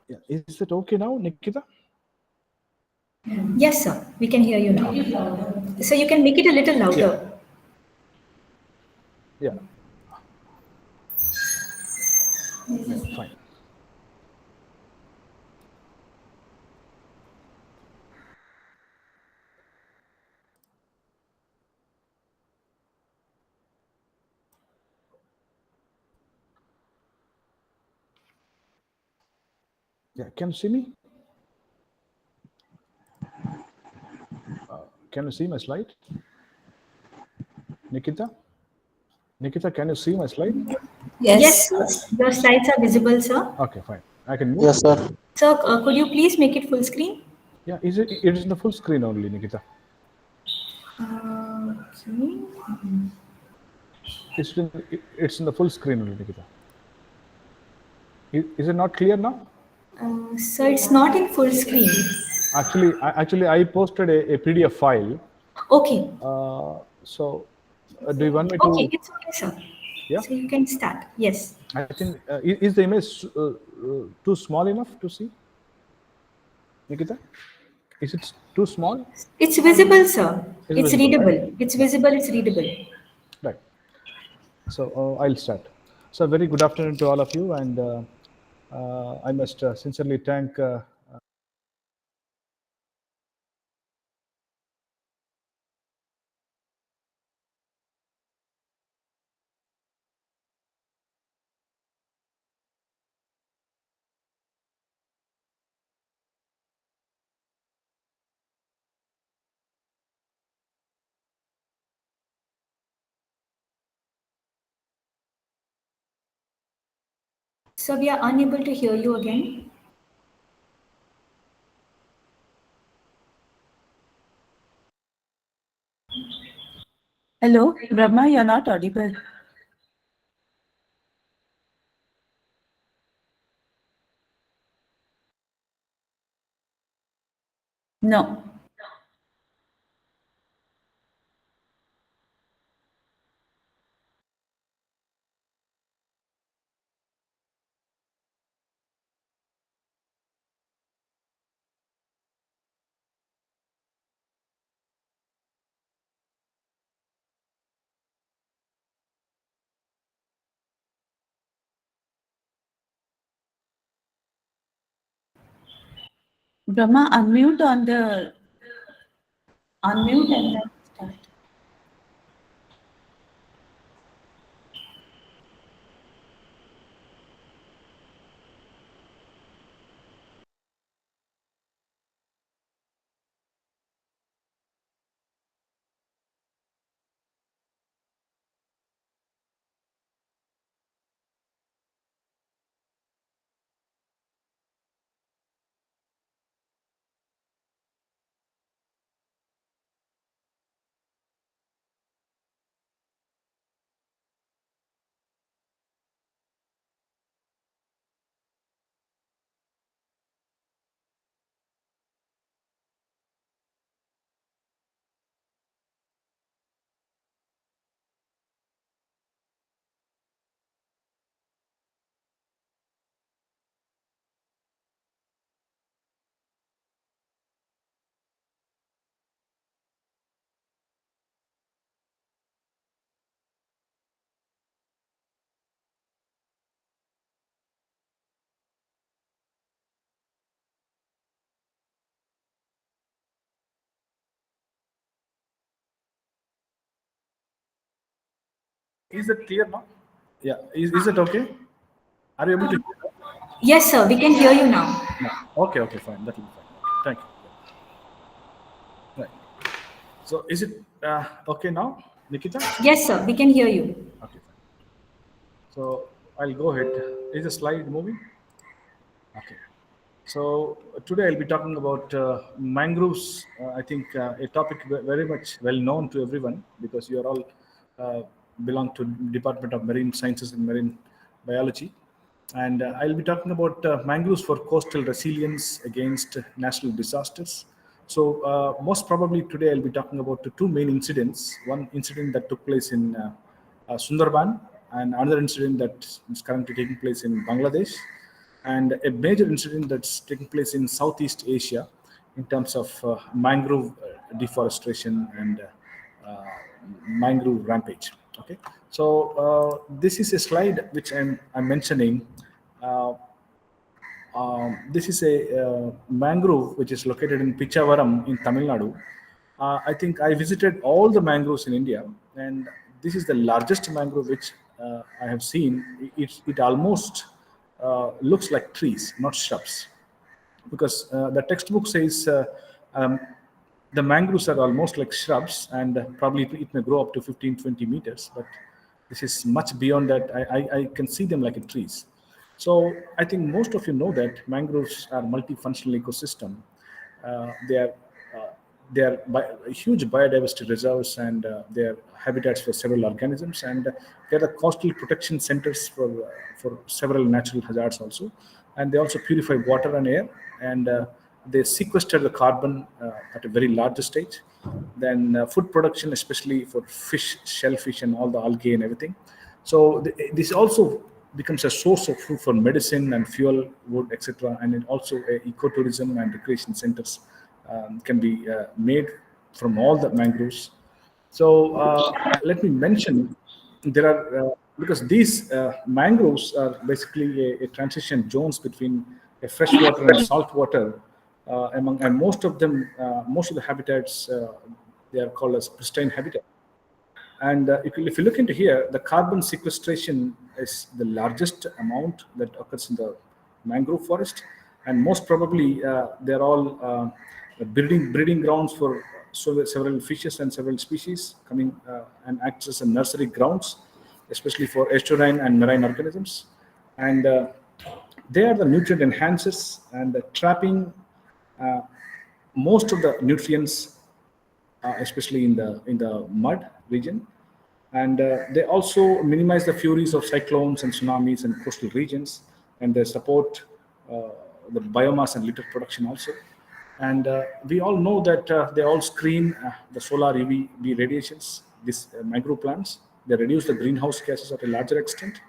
Yeah. Is it okay now, Nikita? Yes, sir. We can hear you now. So you can make it a little louder. Yeah. Yeah, fine. Yeah, can you see me? Can you see my slide? Nikita? Nikita, can you see my slide? Yes, sir. Your slides are visible, sir. Okay, fine. I can move. Yes, sir. Sir, could you please make it full screen? Yeah, it is in the full screen only, Nikita. Okay. It's in the full screen only, Nikita. Is it not clear now? So it's not in full screen. Actually, I posted a PDF file. Okay. So, do you want me to? Okay, it's okay, sir. Yeah. So you can start. Yes. I think is the image too small enough to see, Nikita? Is it too small? It's visible, sir. It's It's visible, readable. right? It's visible. It's readable. Right. So I'll start. So very good afternoon to all of you, and I must sincerely thank So we are unable to hear you again. Hello, Brahma, you're not audible. No. Brahma, unmute and then start. Is it clear now? Yeah. Is it okay? Are you able to hear? Yes, sir, we can hear you now. No. Okay, fine. That will be fine. Okay, thank you. Right. So is it okay now, Nikita? Yes, sir, we can hear you. Okay, fine. So I'll go ahead. Is the slide moving? Okay. So today I'll be talking about mangroves. I think a topic very much well known to everyone because you are all belong to Department of Marine Sciences and Marine Biology. And I'll be talking about mangroves for coastal resilience against natural disasters. So most probably today I'll be talking about the two main incidents. One incident that took place in Sundarban and another incident that is currently taking place in Bangladesh and a major incident that's taking place in Southeast Asia in terms of mangrove deforestation and mangrove rampage. Okay, so this is a slide which I'm mentioning. This is a mangrove which is located in Pichavaram in Tamil Nadu. I think I visited all the mangroves in India, and this is the largest mangrove which I have seen. It almost looks like trees, not shrubs, because the textbook says um, the mangroves are almost like shrubs, and probably it may grow up to 15-20 meters, but this is much beyond that. I can see them like trees. So I think most of you know that mangroves are multifunctional ecosystem. They are huge biodiversity reserves, and they are habitats for several organisms, and they are the coastal protection centers for several natural hazards also. And they also purify water and air, and they sequester the carbon at a very large stage. Then food production, especially for fish, shellfish, and all the algae and everything. So this also becomes a source of food for medicine and fuel, wood, etc. And it also ecotourism and recreation centers can be made from all the mangroves. So let me mention there are because these mangroves are basically a transition zones between a freshwater and saltwater among, and most of them, most of the habitats, they are called as pristine habitat. And if you look into here, the carbon sequestration is the largest amount that occurs in the mangrove forest, and most probably they're all breeding grounds for several fishes and several species coming and acts as a nursery grounds, especially for estuarine and marine organisms. And They are the nutrient enhancers and trapping most of the nutrients, especially in the mud region. And they also minimize the furies of cyclones and tsunamis in coastal regions, and they support the biomass and litter production also. And we all know that they all screen the solar UVB radiations. These mangrove plants, they reduce the greenhouse gases at a larger extent,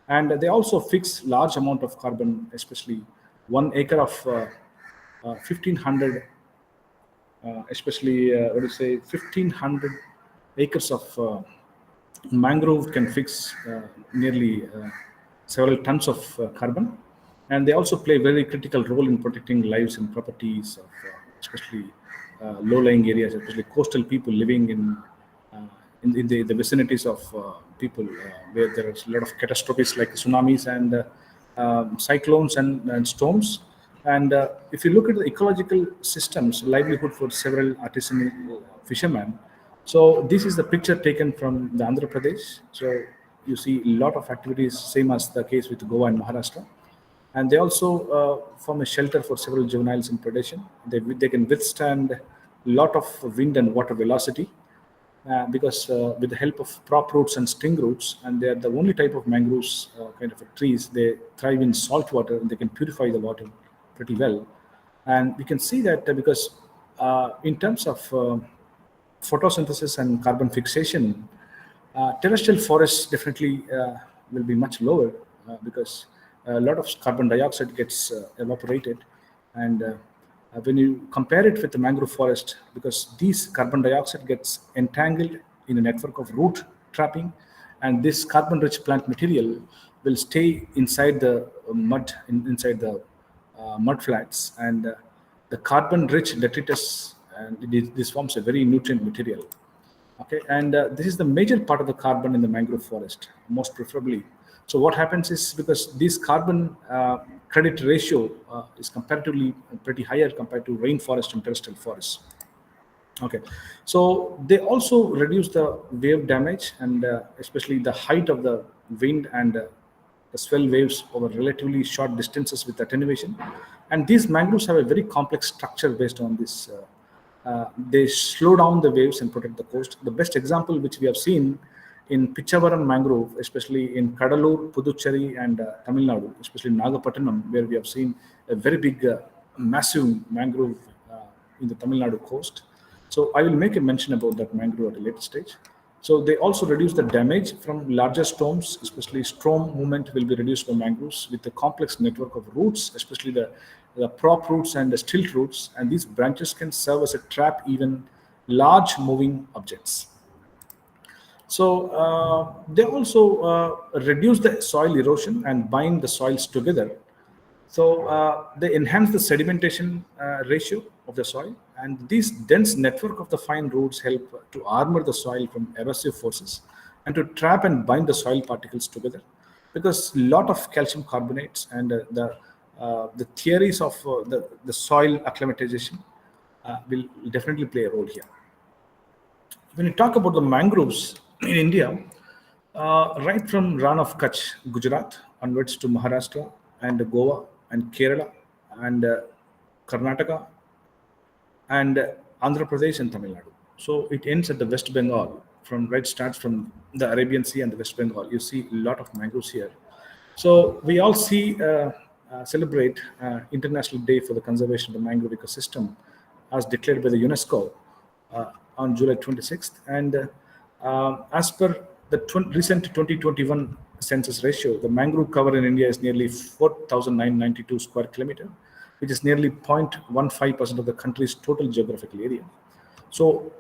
and they also fix large amount of carbon, especially 1 acre of 1500 especially what do you say 1500 acres of mangrove can fix nearly several tons of carbon, and they also play a very critical role in protecting lives and properties of especially low-lying areas, especially coastal people living uh, in the vicinities of people where there is a lot of catastrophes like tsunamis and cyclones and storms. And if you look at the ecological systems, livelihood for several artisanal fishermen. So this is the picture taken from the Andhra Pradesh. So you see a lot of activities, same as the case with Goa and Maharashtra. And they also form a shelter for several juveniles in predation. They can withstand a lot of wind and water velocity because with the help of prop roots and sting roots, and they are the only type of mangroves kind of trees. They thrive in salt water and they can purify the water pretty well. And we can see that because in terms of photosynthesis and carbon fixation, terrestrial forests definitely will be much lower because a lot of carbon dioxide gets evaporated. And when you compare it with the mangrove forest, because these carbon dioxide gets entangled in a network of root trapping, and this carbon-rich plant material will stay inside the mud, inside the mud flats, and the carbon-rich detritus, and this forms a very nutrient material. Okay, and this is the major part of the carbon in the mangrove forest, most preferably. So what happens is, because this carbon credit ratio is comparatively pretty higher compared to rainforest and terrestrial forests. Okay, so they also reduce the wave damage, and especially the height of the wind and the swell waves over relatively short distances with attenuation. And these mangroves have a very complex structure based on this. They slow down the waves and protect the coast. The best example which we have seen in Pichavaram mangrove, especially in Kadalur, Puducherry, and Tamil Nadu, especially Nagapattinam, where we have seen a very big, massive mangrove in the Tamil Nadu coast. So I will make a mention about that mangrove at a later stage. So they also reduce the damage from larger storms, especially storm movement will be reduced by mangroves with a complex network of roots, especially the prop roots and the stilt roots. And these branches can serve as a trap even large moving objects. So they also reduce the soil erosion and bind the soils together. So they enhance the sedimentation ratio of the soil, and this dense network of the fine roots help to armor the soil from erosive forces and to trap and bind the soil particles together. Because a lot of calcium carbonates and the theories of the soil acclimatization will definitely play a role here. When you talk about the mangroves in India, right from Rann of Kutch, Gujarat, onwards to Maharashtra and Goa and Kerala and Karnataka and Andhra Pradesh and Tamil Nadu. So it ends at the West Bengal. Starts from the Arabian Sea and the West Bengal. You see a lot of mangroves here. So we all celebrate International Day for the Conservation of the Mangrove Ecosystem, as declared by the UNESCO on July 26th. And as per the recent 2021 census ratio, the mangrove cover in India is nearly 4,992 square kilometer, which is nearly 0.15% of the country's total geographical area. So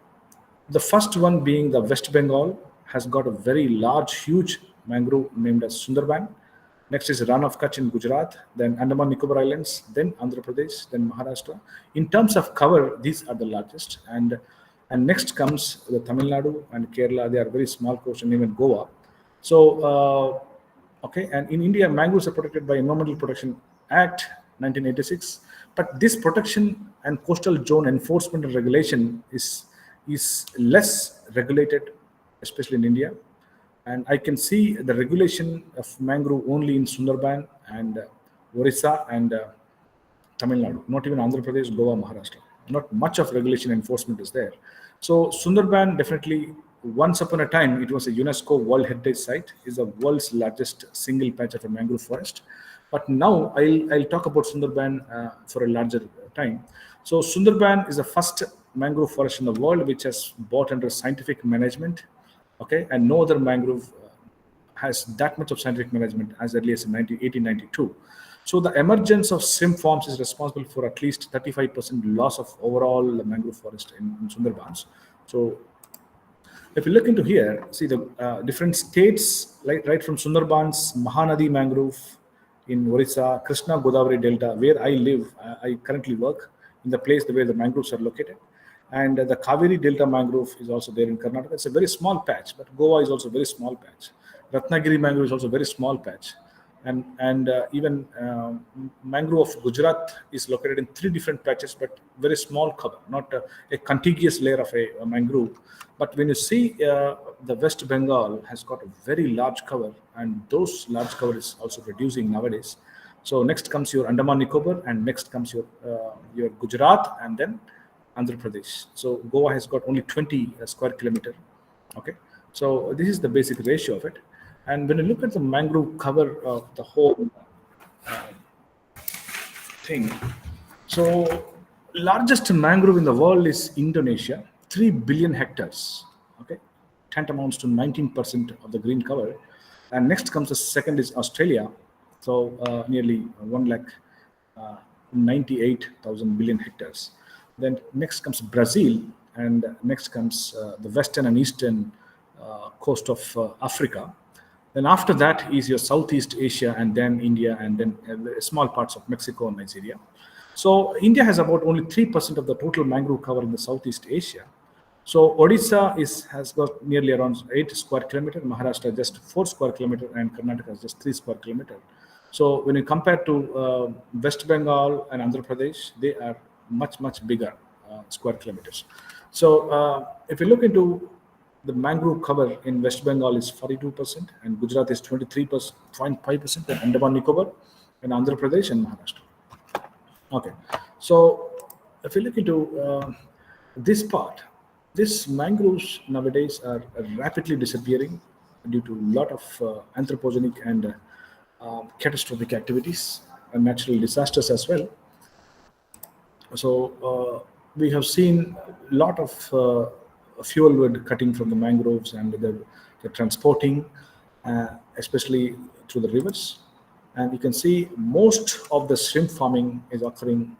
the first one being the West Bengal has got a very large, huge mangrove named as Sundarban. Next is Rann of Kutch in Gujarat, then Andaman Nicobar Islands, then Andhra Pradesh, then Maharashtra. In terms of cover, these are the largest. And next comes the Tamil Nadu and Kerala. They are very small coast, and even Goa. So, okay, and in India, mangroves are protected by Environmental Protection Act 1986. But this protection and coastal zone enforcement and regulation is less regulated, especially in India. And I can see the regulation of mangrove only in Sundarban and Orissa and Tamil Nadu, not even Andhra Pradesh, Goa, Maharashtra. Not much of regulation enforcement is there. So Sundarban definitely, once upon a time, it was a UNESCO World Heritage Site, is the world's largest single patch of a mangrove forest. But now I'll talk about Sundarban for a larger time. So Sundarban is the first mangrove forest in the world which has brought under scientific management, okay, and no other mangrove has that much of scientific management as early as 1892. So the emergence of shrimp farms is responsible for at least 35% loss of overall mangrove forest in Sundarbans. So if you look into here, see the different states, like right from Sundarbans, Mahanadi mangrove in Orissa, Krishna Godavari Delta, where I live, I currently work in the place where the mangroves are located. And the Kaveri Delta mangrove is also there in Karnataka. It's a very small patch, but Goa is also a very small patch. Ratnagiri mangrove is also a very small patch. And even mangrove of Gujarat is located in 3 different patches, but very small cover, not a contiguous layer of a mangrove. But when you see the West Bengal has got a very large cover, and those large cover is also reducing nowadays. So next comes your Andaman Nicobar, and next comes your Gujarat, and then Andhra Pradesh. So Goa has got only 20 square kilometer. Okay, so this is the basic ratio of it. And when you look at the mangrove cover of the whole thing, so largest mangrove in the world is Indonesia, 3 billion hectares. Okay, tantamounts to 19% of the green cover. And next comes the second is Australia, so nearly 1,98,000 billion hectares. Then next comes Brazil, and next comes the western and eastern coast of Africa. Then after that is your Southeast Asia, and then India, and then small parts of Mexico and Nigeria. So India has about only 3% of the total mangrove cover in the Southeast Asia. So Odisha has got nearly around 8 square kilometer, Maharashtra just 4 square kilometer, and Karnataka is just 3 square kilometer. So when you compare to West Bengal and Andhra Pradesh, they are much bigger square kilometers. So if you look into the mangrove cover in West Bengal is 42%, and Gujarat is 23.5%, and Andaman Nicobar, and Andhra Pradesh and Maharashtra. Okay, so if you look into this part, these mangroves nowadays are rapidly disappearing due to a lot of anthropogenic and catastrophic activities and natural disasters as well. So we have seen a lot of fuel wood cutting from the mangroves, and the transporting, especially through the rivers. And you can see most of the shrimp farming is occurring,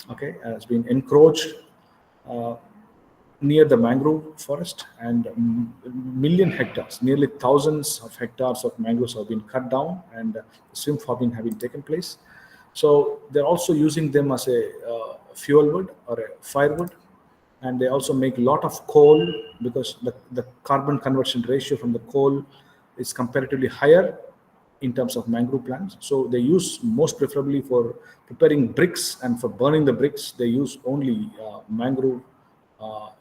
okay, has been encroached near the mangrove forest, and million hectares, nearly thousands of hectares of mangroves have been cut down, and shrimp farming have been taken place. So they're also using them as a fuel wood or a firewood, and they also make a lot of coal, because the carbon conversion ratio from the coal is comparatively higher in terms of mangrove plants. So they use most preferably for preparing bricks, and for burning the bricks they use only mangrove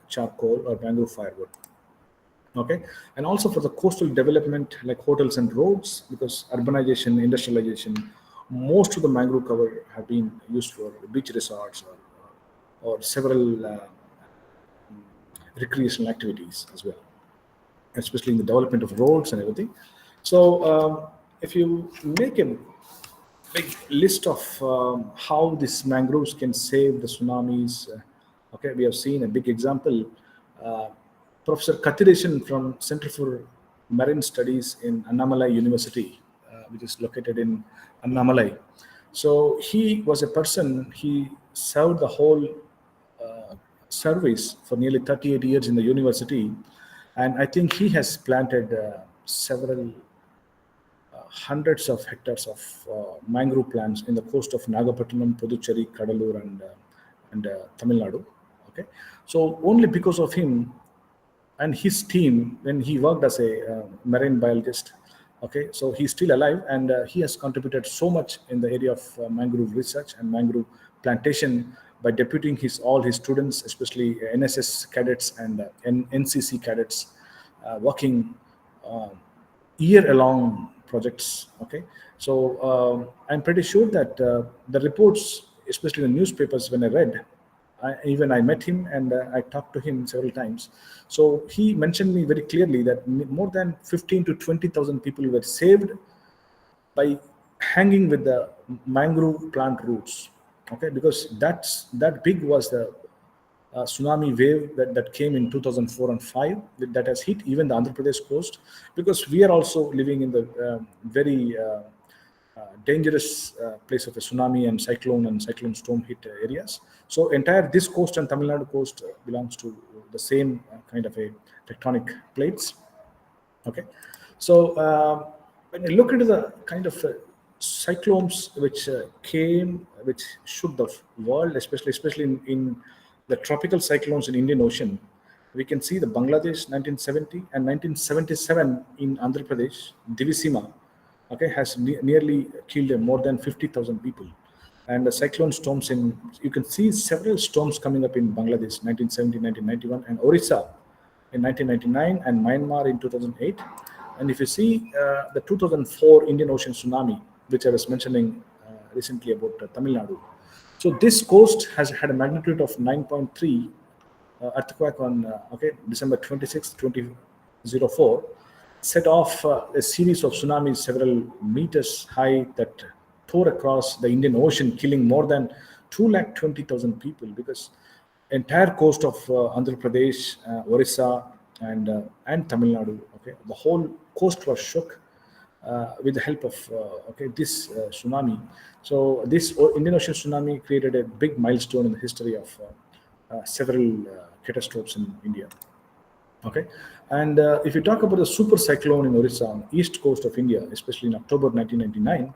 charcoal or mangrove firewood. Okay, and also for the coastal development like hotels and roads, because urbanization, industrialization, most of the mangrove cover have been used for beach resorts or several recreational activities as well, especially in the development of roads and everything. So if you make a big list of how these mangroves can save the tsunamis, okay, we have seen a big example. Professor Kathiresan from Center for Marine Studies in Annamalai University, which is located in Annamalai. So he was a person, he served the whole service for nearly 38 years in the university, and I think he has planted several hundreds of hectares of mangrove plants in the coast of Nagapattinam, Puducherry, Kadalur, and Tamil Nadu. Okay, so only because of him and his team, when he worked as a marine biologist, okay, so he's still alive, and he has contributed so much in the area of mangrove research and mangrove plantation by deputing all his students, especially NSS cadets and NCC cadets, working year long projects. Okay, so I'm pretty sure that the reports, especially the newspapers, when I read, I met him and I talked to him several times. So he mentioned me very clearly that more than 15 to 20,000 people were saved by hanging with the mangrove plant roots. Okay, because that big was the tsunami wave that came in 2004 and 5 that has hit even the Andhra Pradesh coast, because we are also living in the very dangerous place of a tsunami and cyclone storm hit areas. So entire this coast and Tamil Nadu coast belongs to the same kind of a tectonic plates. Okay, so when you look into the kind of cyclones which came, which shook the world, especially in the tropical cyclones in Indian Ocean, we can see the Bangladesh 1970 and 1977 in Andhra Pradesh, Divisima, okay, has nearly killed more than 50,000 people. And the cyclone storms you can see several storms coming up in Bangladesh, 1970, 1991, and Orissa in 1999, and Myanmar in 2008. And if you see the 2004 Indian Ocean tsunami, which I was mentioning recently about Tamil Nadu. So this coast has had a magnitude of 9.3 earthquake on December 26, 2004, set off a series of tsunamis several meters high that tore across the Indian Ocean, killing more than 220,000 people, because entire coast of Andhra Pradesh, Orissa, and Tamil Nadu, okay, the whole coast was shook with the help of this tsunami. So this Indian Ocean tsunami created a big milestone in the history of several catastrophes in India. Okay, and if you talk about the super cyclone in Orissa on the east coast of India, especially in October 1999,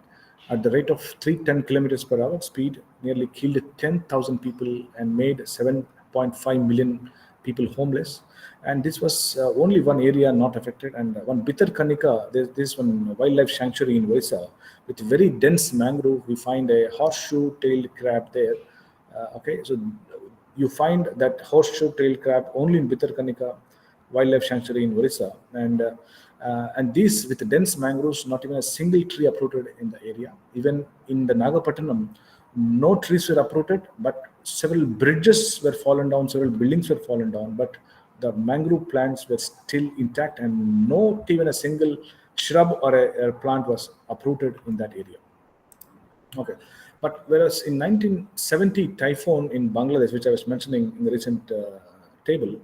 at the rate of 310 kilometers per hour speed, nearly killed 10,000 people and made 7.5 million people homeless. And this was only one area not affected. And one Bitarkanika, there's this one wildlife sanctuary in Orissa with very dense mangrove. We find a horseshoe-tailed crab there. Okay, so you find that horseshoe-tailed crab only in Bitarkanika wildlife sanctuary in Orissa, and these with the dense mangroves, not even a single tree uprooted in the area. Even in the Nagapattinam, no trees were uprooted, but several bridges were fallen down, several buildings were fallen down, but the mangrove plants were still intact, and not even a single shrub or a plant was uprooted in that area. Okay, but whereas in 1970 typhoon in Bangladesh, which I was mentioning in the recent table,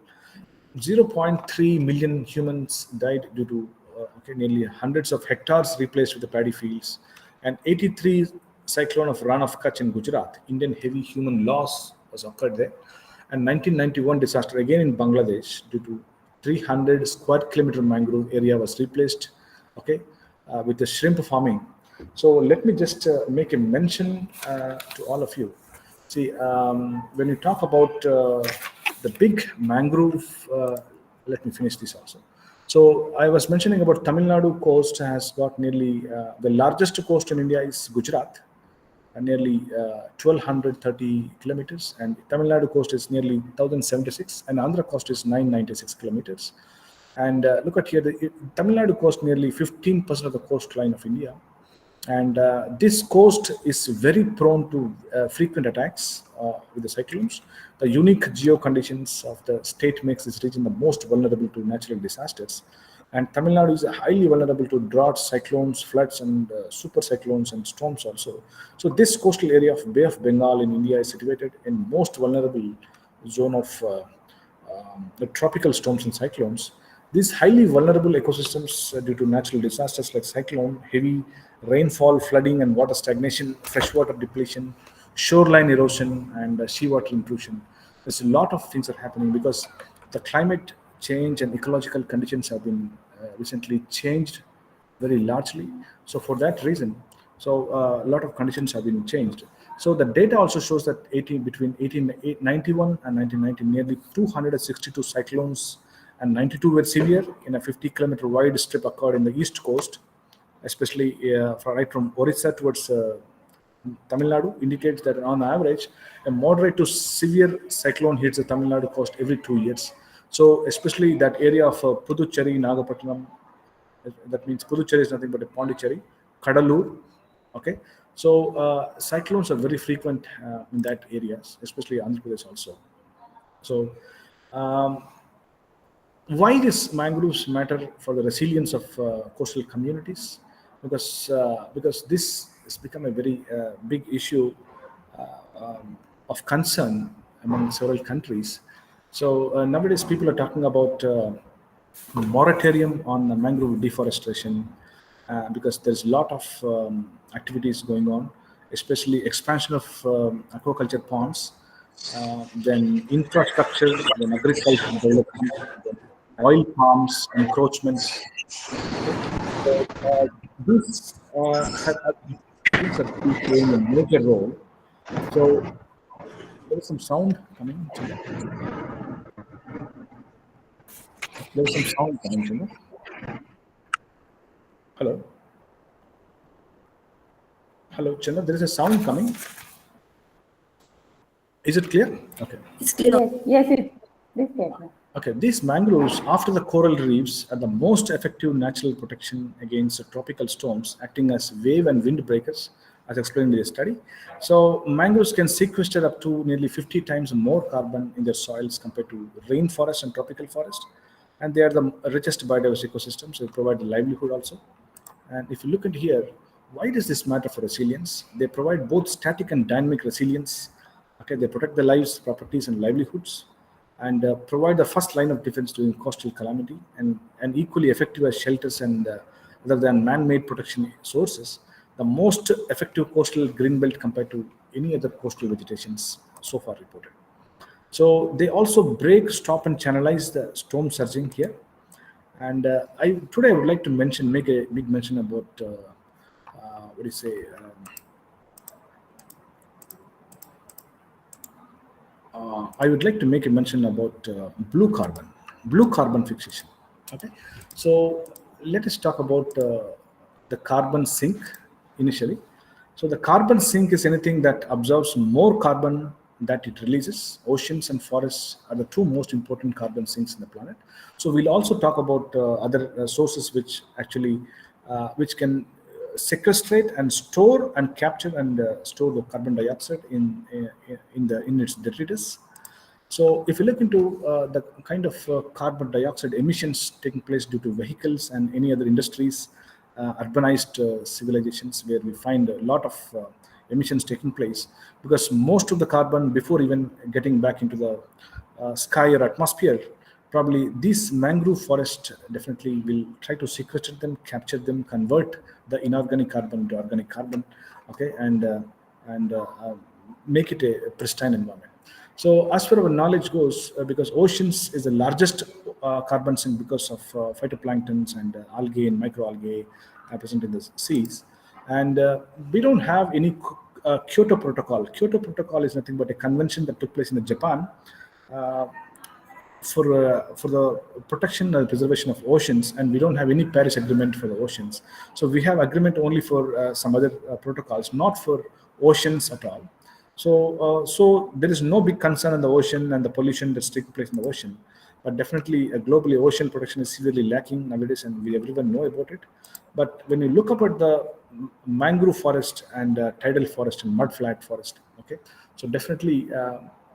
0.3 million humans died due to nearly hundreds of hectares replaced with the paddy fields, and 83 cyclone of Ran of Kutch in Gujarat, Indian heavy human loss was occurred there, and 1991 disaster again in Bangladesh due to 300 square kilometer mangrove area was replaced, with the shrimp farming. So let me just make a mention to all of you. See, when you talk about the big mangrove, let me finish this also. So I was mentioning about Tamil Nadu coast has got nearly the largest coast in India is Gujarat, nearly 1,230 kilometers, and Tamil Nadu coast is nearly 1,076, and Andhra coast is 996 kilometers. And look at here, the Tamil Nadu coast nearly 15% of the coastline of India. And this coast is very prone to frequent attacks with the cyclones. The unique geo conditions of the state makes this region the most vulnerable to natural disasters. And Tamil Nadu is highly vulnerable to droughts, cyclones, floods, and super cyclones and storms also. So this coastal area of Bay of Bengal in India is situated in most vulnerable zone of the tropical storms and cyclones. These highly vulnerable ecosystems due to natural disasters like cyclone, heavy rainfall, flooding and water stagnation, freshwater depletion, shoreline erosion, and seawater intrusion. There's a lot of things are happening because the climate change and ecological conditions have been recently changed very largely. So for that reason, a lot of conditions have been changed. So the data also shows that between 1891 and 1990, nearly 262 cyclones and 92 were severe in a 50-kilometer wide strip occurred in the east coast, especially right from Orissa towards Tamil Nadu, indicates that on average, a moderate to severe cyclone hits the Tamil Nadu coast every 2 years. So especially that area of Puducherry, Nagapattinam, That means Puducherry is nothing but a Pondicherry, Kadalur. Okay, so cyclones are very frequent in that areas, especially Andhra Pradesh also. So why does mangroves matter for the resilience of coastal communities? Because this has become a very big issue of concern among several countries. So nowadays people are talking about moratorium on mangrove deforestation because there's a lot of activities going on, especially expansion of aquaculture ponds, then infrastructure, then agriculture development, then oil palms, encroachments. Okay, so these are playing a major role. So there is some sound coming. Chinna. There is some sound coming. Chinna. Hello. Hello, Chinna. There is a sound coming. Is it clear? Okay. It's clear. Yes, this clear. Okay, these mangroves, after the coral reefs, are the most effective natural protection against tropical storms, acting as wave and wind breakers, as explained in the study. So, mangroves can sequester up to nearly 50 times more carbon in their soils compared to rainforest and tropical forest. And they are the richest biodiversity ecosystems, so they provide livelihood also. And if you look at here, why does this matter for resilience? They provide both static and dynamic resilience. Okay, they protect the lives, properties, and livelihoods, and provide the first line of defense during coastal calamity, and equally effective as shelters and other than man-made protection sources, the most effective coastal greenbelt compared to any other coastal vegetations so far reported. So they also break, stop, and channelize the storm surging here. And today I would like to make a big mention about what do you say? I would like to make a mention about blue carbon fixation. Okay, so let us talk about the carbon sink initially. So the carbon sink is anything that absorbs more carbon that it releases. Oceans and forests are the two most important carbon sinks in the planet. So we'll also talk about other sources which actually which can sequestrate and store and capture and store the carbon dioxide in its detritus. So if you look into the kind of carbon dioxide emissions taking place due to vehicles and any other industries, urbanized civilizations where we find a lot of emissions taking place, because most of the carbon before even getting back into the sky or atmosphere, probably this mangrove forest definitely will try to sequester them, capture them, convert the inorganic carbon into organic carbon, okay, and make it a pristine environment. So as far as our knowledge goes, because oceans is the largest carbon sink because of phytoplanktons and algae and microalgae present in the seas, and we don't have any Kyoto Protocol. Kyoto Protocol is nothing but a convention that took place in Japan for the protection and preservation of oceans, and we don't have any Paris Agreement for the oceans. So we have agreement only for some other protocols, not for oceans at all. So there is no big concern in the ocean and the pollution that's taking place in the ocean, but definitely globally ocean protection is severely lacking nowadays, and everyone know about it. But when you look up at the mangrove forest and tidal forest and mudflat forest, okay, so definitely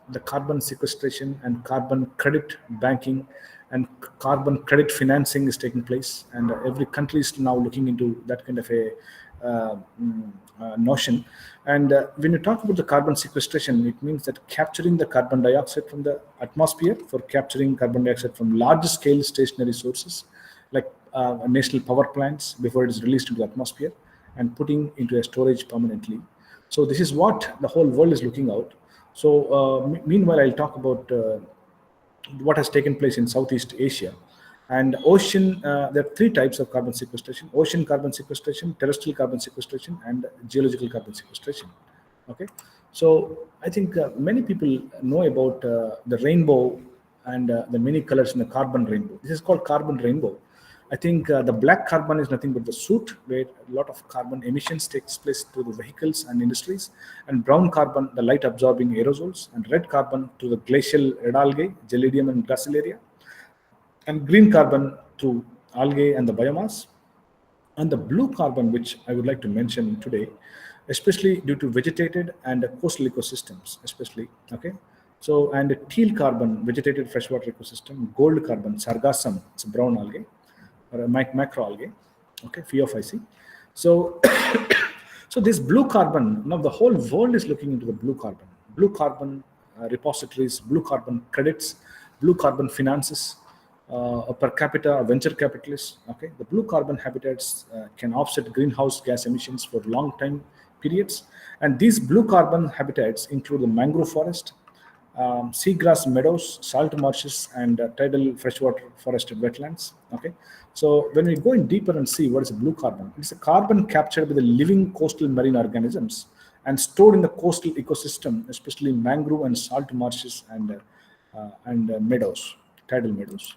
the carbon sequestration and carbon credit banking and carbon credit financing is taking place, and every country is now looking into that kind of a notion. And when you talk about the carbon sequestration, it means that capturing the carbon dioxide from the atmosphere, for capturing carbon dioxide from large scale stationary sources like national power plants before it is released into the atmosphere, and putting into a storage permanently. So this is what the whole world is looking out. So meanwhile, I'll talk about what has taken place in Southeast Asia. And ocean, there are three types of carbon sequestration: ocean carbon sequestration, terrestrial carbon sequestration, and geological carbon sequestration. Okay, so I think many people know about the rainbow and the many colors in the carbon rainbow. This is called carbon rainbow. I think the black carbon is nothing but the soot, where a lot of carbon emissions takes place through the vehicles and industries, and brown carbon, the light absorbing aerosols, and red carbon to the glacial red algae, Gelidium and Gracilaria, and green carbon through algae and the biomass, And the blue carbon, which I would like to mention today, especially due to vegetated and coastal ecosystems, especially, okay? So, and teal carbon, vegetated freshwater ecosystem, gold carbon, sargassum, it's a brown algae, or a macroalgae, okay, phaeophyce. So, so this blue carbon, now the whole world is looking into the blue carbon repositories, blue carbon credits, blue carbon finances, per capita venture capitalists. Okay, the blue carbon habitats can offset greenhouse gas emissions for long time periods, and these blue carbon habitats include the mangrove forest, seagrass meadows, salt marshes, and tidal freshwater forested wetlands. Okay, so when we go in deeper and see what is a blue carbon, it's a carbon captured by the living coastal marine organisms and stored in the coastal ecosystem, especially mangrove and salt marshes and meadows, tidal meadows.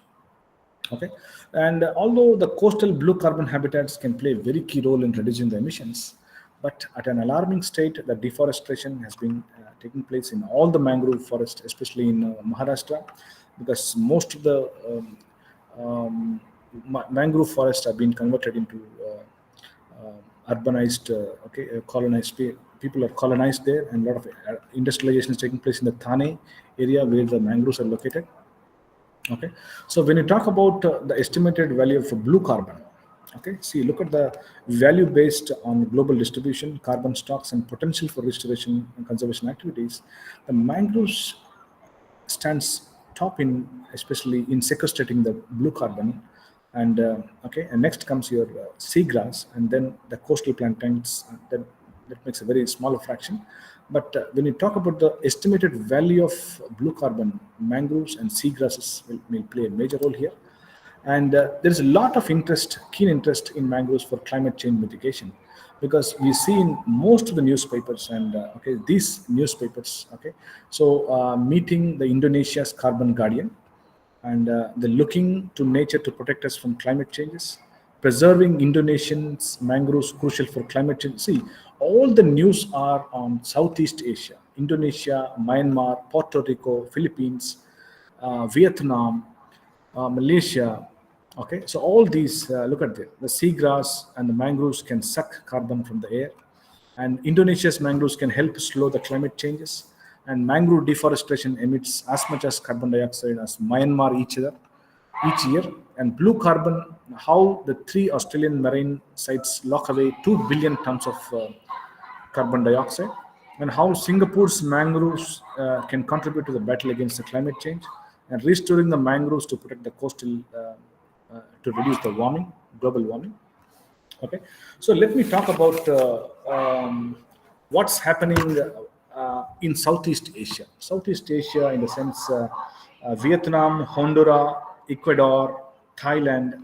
Okay, and although the coastal blue carbon habitats can play a very key role in reducing the emissions, but at an alarming state, the deforestation has been taking place in all the mangrove forests, especially in Maharashtra, because most of the mangrove forests have been converted into urbanized, colonized. People are colonized there, and a lot of industrialization is taking place in the Thane area where the mangroves are located. Okay, so when you talk about the estimated value of blue carbon, okay, see, look at the value based on global distribution, carbon stocks, and potential for restoration and conservation activities. The mangroves stands top in, especially in sequestrating the blue carbon, and okay, and next comes your seagrass, and then the coastal plantains. That makes a very small fraction. But when you talk about the estimated value of blue carbon, mangroves and seagrasses will play a major role here. And there is a lot of interest, keen interest in mangroves for climate change mitigation, because we see in most of the newspapers and okay, these newspapers, okay, so meeting the Indonesia's carbon guardian, and they're looking to nature to protect us from climate changes. Preserving Indonesians mangroves crucial for climate change. See, all the news are on Southeast Asia, Indonesia, Myanmar, Puerto Rico, Philippines, Vietnam, Malaysia. Okay, so all these, look at the seagrass and the mangroves can suck carbon from the air, and Indonesia's mangroves can help slow the climate changes. And mangrove deforestation emits as much as carbon dioxide as Myanmar each year. And blue carbon, how the 3 Australian marine sites lock away 2 billion tons of carbon dioxide, and how Singapore's mangroves can contribute to the battle against the climate change, and restoring the mangroves to protect the coastal, to reduce the warming, global warming. Okay, so let me talk about what's happening in Southeast Asia. Southeast Asia, in the sense, Vietnam, Honduras, Ecuador, Thailand,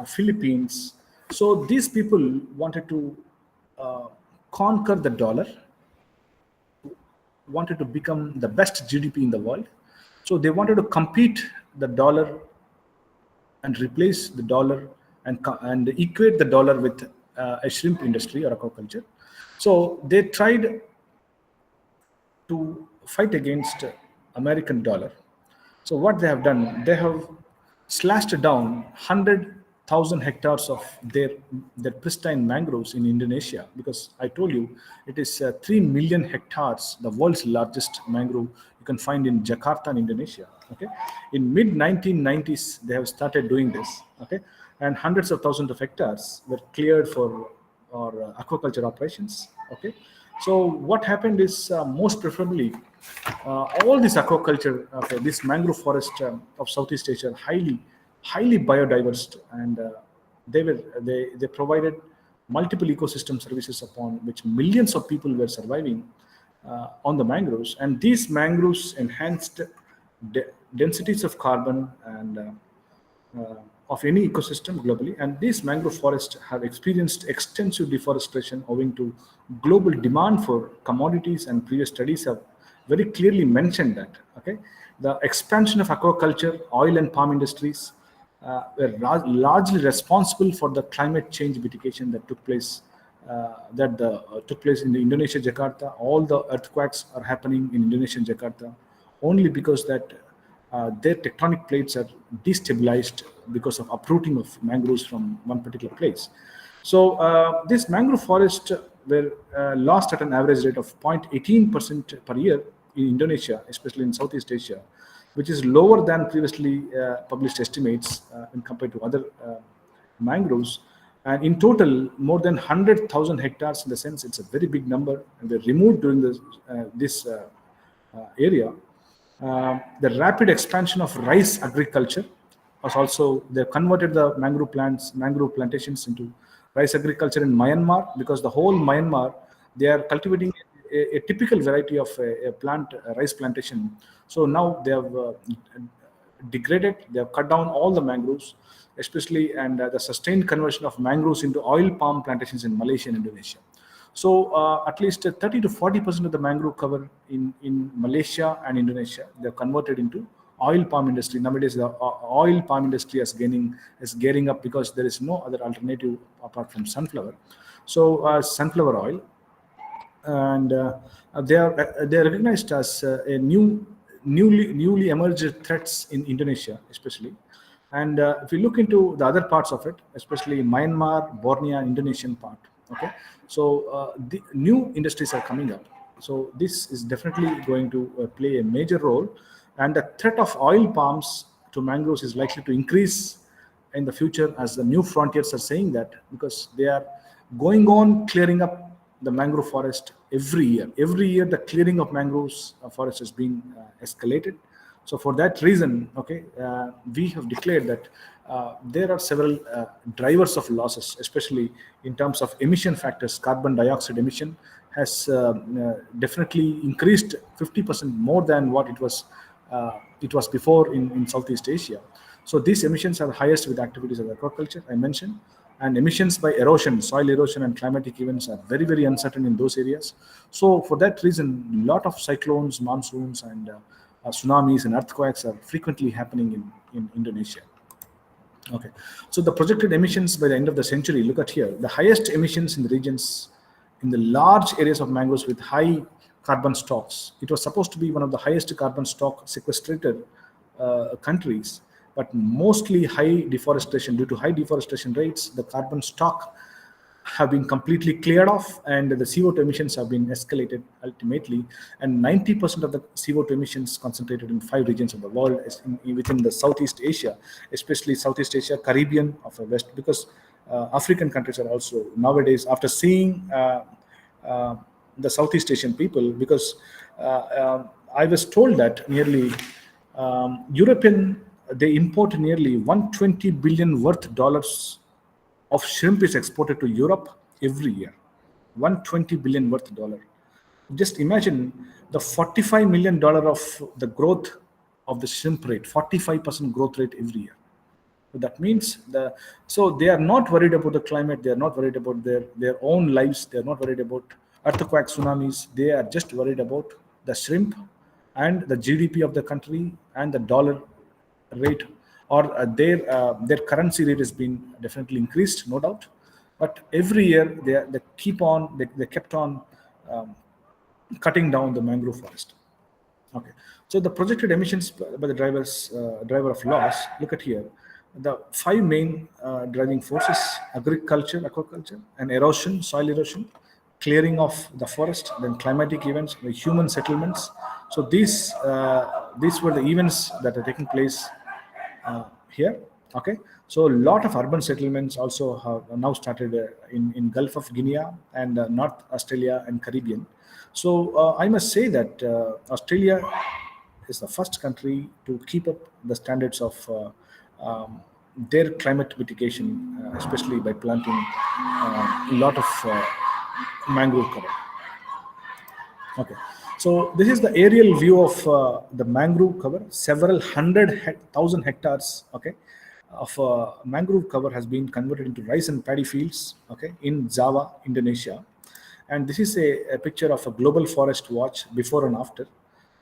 Philippines. So these people wanted to conquer the dollar, wanted to become the best GDP in the world. So they wanted to compete the dollar and replace the dollar and equate the dollar with a shrimp industry or aquaculture. So they tried to fight against American dollar. So what they have done, they have slashed down 100,000 hectares of their pristine mangroves in Indonesia, because I told you it is 3 million hectares, the world's largest mangrove you can find in Jakarta in Indonesia. Okay, in mid 1990s they have started doing this. Okay, and hundreds of thousands of hectares were cleared for aquaculture operations. Okay, so what happened is most preferably all this aquaculture, okay, this mangrove forest of Southeast Asia are highly biodiverse, and they provided multiple ecosystem services upon which millions of people were surviving on the mangroves, and these mangroves enhanced densities of carbon and of any ecosystem globally. And these mangrove forests have experienced extensive deforestation owing to global demand for commodities, and previous studies have very clearly mentioned that. Okay, the expansion of aquaculture, oil and palm industries were largely responsible for the climate change mitigation that took place took place in the Indonesia, Jakarta. All the earthquakes are happening in Indonesia and Jakarta only because that their tectonic plates are destabilized because of uprooting of mangroves from one particular place. So this mangrove forest were lost at an average rate of 0.18% per year in Indonesia, especially in Southeast Asia, which is lower than previously published estimates when compared to other mangroves. And in total, more than 100,000 hectares, in the sense it's a very big number, and they're removed during this area. The rapid expansion of rice agriculture was also, they converted the mangrove plantations into rice agriculture in Myanmar, because the whole Myanmar, they are cultivating a typical variety of a rice plantation. So now they have degraded, they have cut down all the mangroves, especially, and the sustained conversion of mangroves into oil palm plantations in Malaysia and Indonesia. So at least 30 to 40% of the mangrove cover in Malaysia and Indonesia, they're converted into oil palm industry. Nowadays, the oil palm industry is gearing up, because there is no other alternative apart from sunflower. So sunflower oil, and they are recognized as a newly emerged threats in Indonesia, especially. And if you look into the other parts of it, especially Myanmar, Borneo, Indonesian part, okay, so the new industries are coming up. So this is definitely going to play a major role, and the threat of oil palms to mangroves is likely to increase in the future, as the new frontiers are saying that, because they are going on clearing up the mangrove forest every year. Every year, the clearing of mangroves forest is being escalated. So for that reason, okay, we have declared that there are several drivers of losses, especially in terms of emission factors. Carbon dioxide emission has definitely increased 50% more than what it was before in Southeast Asia. So these emissions are highest with activities of aquaculture, I mentioned, and emissions by erosion, soil erosion, and climatic events are very, very uncertain in those areas. So for that reason, a lot of cyclones, monsoons, and tsunamis and earthquakes are frequently happening in Indonesia. Okay, so the projected emissions by the end of the century, look at here, the highest emissions in the regions, in the large areas of mangroves with high carbon stocks. It was supposed to be one of the highest carbon stock sequestrated countries, but mostly high deforestation. Due to high deforestation rates, the carbon stock have been completely cleared off, and the CO2 emissions have been escalated ultimately. And 90% of the CO2 emissions concentrated in 5 regions of the world within the Southeast Asia, especially Southeast Asia, Caribbean of the West, because African countries are also nowadays, after seeing the Southeast Asian people, because I was told that nearly they import nearly 120 billion worth dollars of shrimp is exported to Europe every year. 120 billion worth dollar. Just imagine the $45 million of the growth of the shrimp rate, 45% growth rate every year. So that means so they are not worried about the climate, they are not worried about their own lives, they are not worried about earthquakes, tsunamis, they are just worried about the shrimp and the GDP of the country and the dollar rate, or their currency rate has been definitely increased, no doubt. But every year they kept on cutting down the mangrove forest. Okay, so the projected emissions by the driver of loss. Look at here, the 5 main driving forces: agriculture, aquaculture, and erosion, soil erosion, clearing of the forest, then climatic events, the human settlements. So these were the events that are taking place here. Okay, so a lot of urban settlements also have now started in Gulf of Guinea and North Australia and Caribbean. So I must say that Australia is the first country to keep up the standards of their climate mitigation, especially by planting a lot of mangrove cover. Okay, so this is the aerial view of the mangrove cover. Several thousand hectares, okay, of mangrove cover has been converted into rice and paddy fields, okay, in Java, Indonesia. And this is a picture of a global forest watch before and after.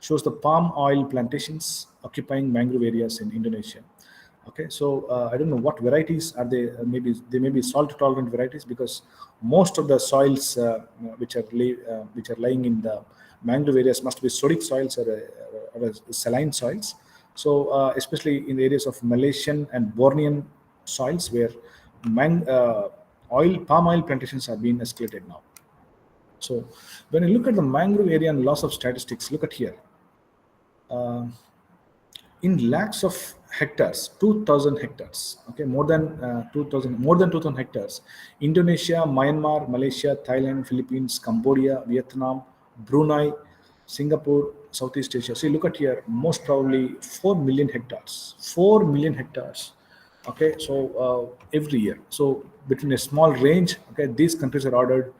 Shows the palm oil plantations occupying mangrove areas in Indonesia. Okay, so I don't know what varieties are they. Maybe they may be salt-tolerant varieties, because most of the soils which are lying in the mangrove areas must be sodic soils or saline soils. So especially in the areas of Malaysian and Bornean soils, where palm oil plantations are being escalated now. So when you look at the mangrove area and loss of statistics, look at here. In lakhs of hectares, 2,000 hectares, okay, more than 2,000 hectares. Indonesia, Myanmar, Malaysia, Thailand, Philippines, Cambodia, Vietnam, Brunei, Singapore, Southeast Asia. See, look at here, most probably 4 million hectares. 4 million hectares. Okay, so every year. So between a small range, okay, these countries are ordered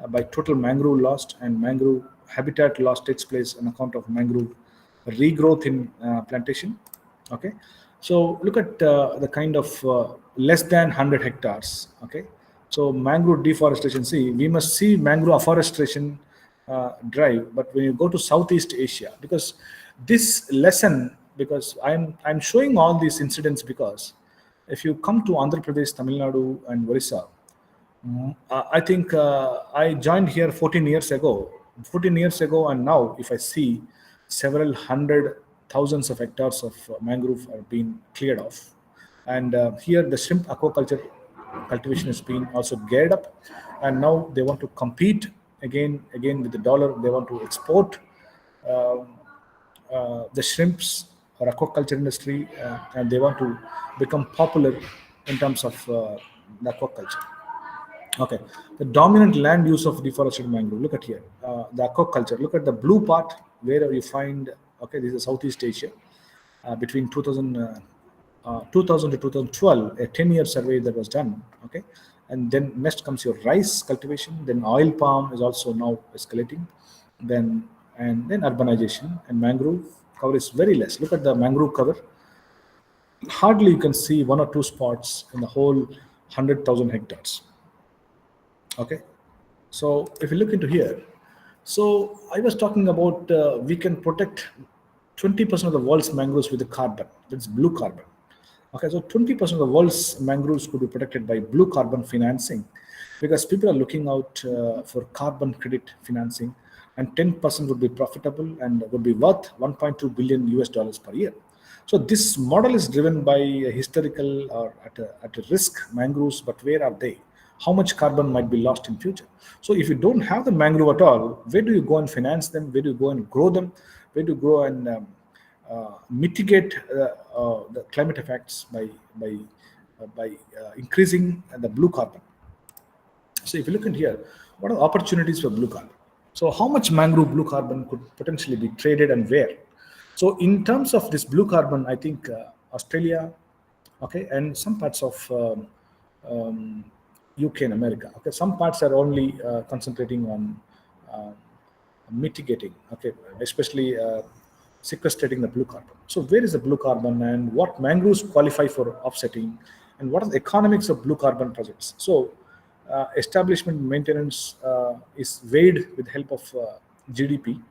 by total mangrove lost, and mangrove habitat loss takes place on account of mangrove regrowth in plantation. Okay, so look at the kind of less than 100 hectares. Okay, so mangrove deforestation. See, we must see mangrove afforestation drive, but when you go to Southeast Asia, because this lesson, because I'm showing all these incidents because if you come to Andhra Pradesh, Tamil Nadu, and Orissa, I think I joined here 14 years ago. 14 years ago, and now, if I see several hundred thousands of hectares of mangrove are being cleared off, and here the shrimp aquaculture cultivation is being also geared up, and now they want to compete again with the dollar. They want to export the shrimps or aquaculture industry, and they want to become popular in terms of the aquaculture. Okay, the dominant land use of deforested mangrove. Look at here, the aquaculture. Look at the blue part where you find. Okay, this is Southeast Asia. Between 2000 to 2012, a 10-year survey that was done. Okay, and then next comes your rice cultivation. Then oil palm is also now escalating. Then urbanization, and mangrove cover is very less. Look at the mangrove cover. Hardly you can see one or two spots in the whole 100,000 hectares. Okay, so if you look into here, so I was talking about we can protect 20% of the world's mangroves with the carbon. That's blue carbon. Okay, so 20% of the world's mangroves could be protected by blue carbon financing, because people are looking out for carbon credit financing, and 10% would be profitable and would be worth 1.2 billion US dollars per year. So this model is driven by a historical or at a risk mangroves, but where are they? How much carbon might be lost in future? So if you don't have the mangrove at all, where do you go and finance them? Where do you go and grow them? Where do you go and mitigate the climate effects by increasing the blue carbon? So if you look in here, what are the opportunities for blue carbon? So how much mangrove blue carbon could potentially be traded and where? So in terms of this blue carbon, I think Australia, okay, and some parts of UK and America. Okay, some parts are only concentrating on mitigating, okay, especially sequestrating the blue carbon. So where is the blue carbon, and what mangroves qualify for offsetting, and what are the economics of blue carbon projects? So establishment maintenance is weighed with help of GDP,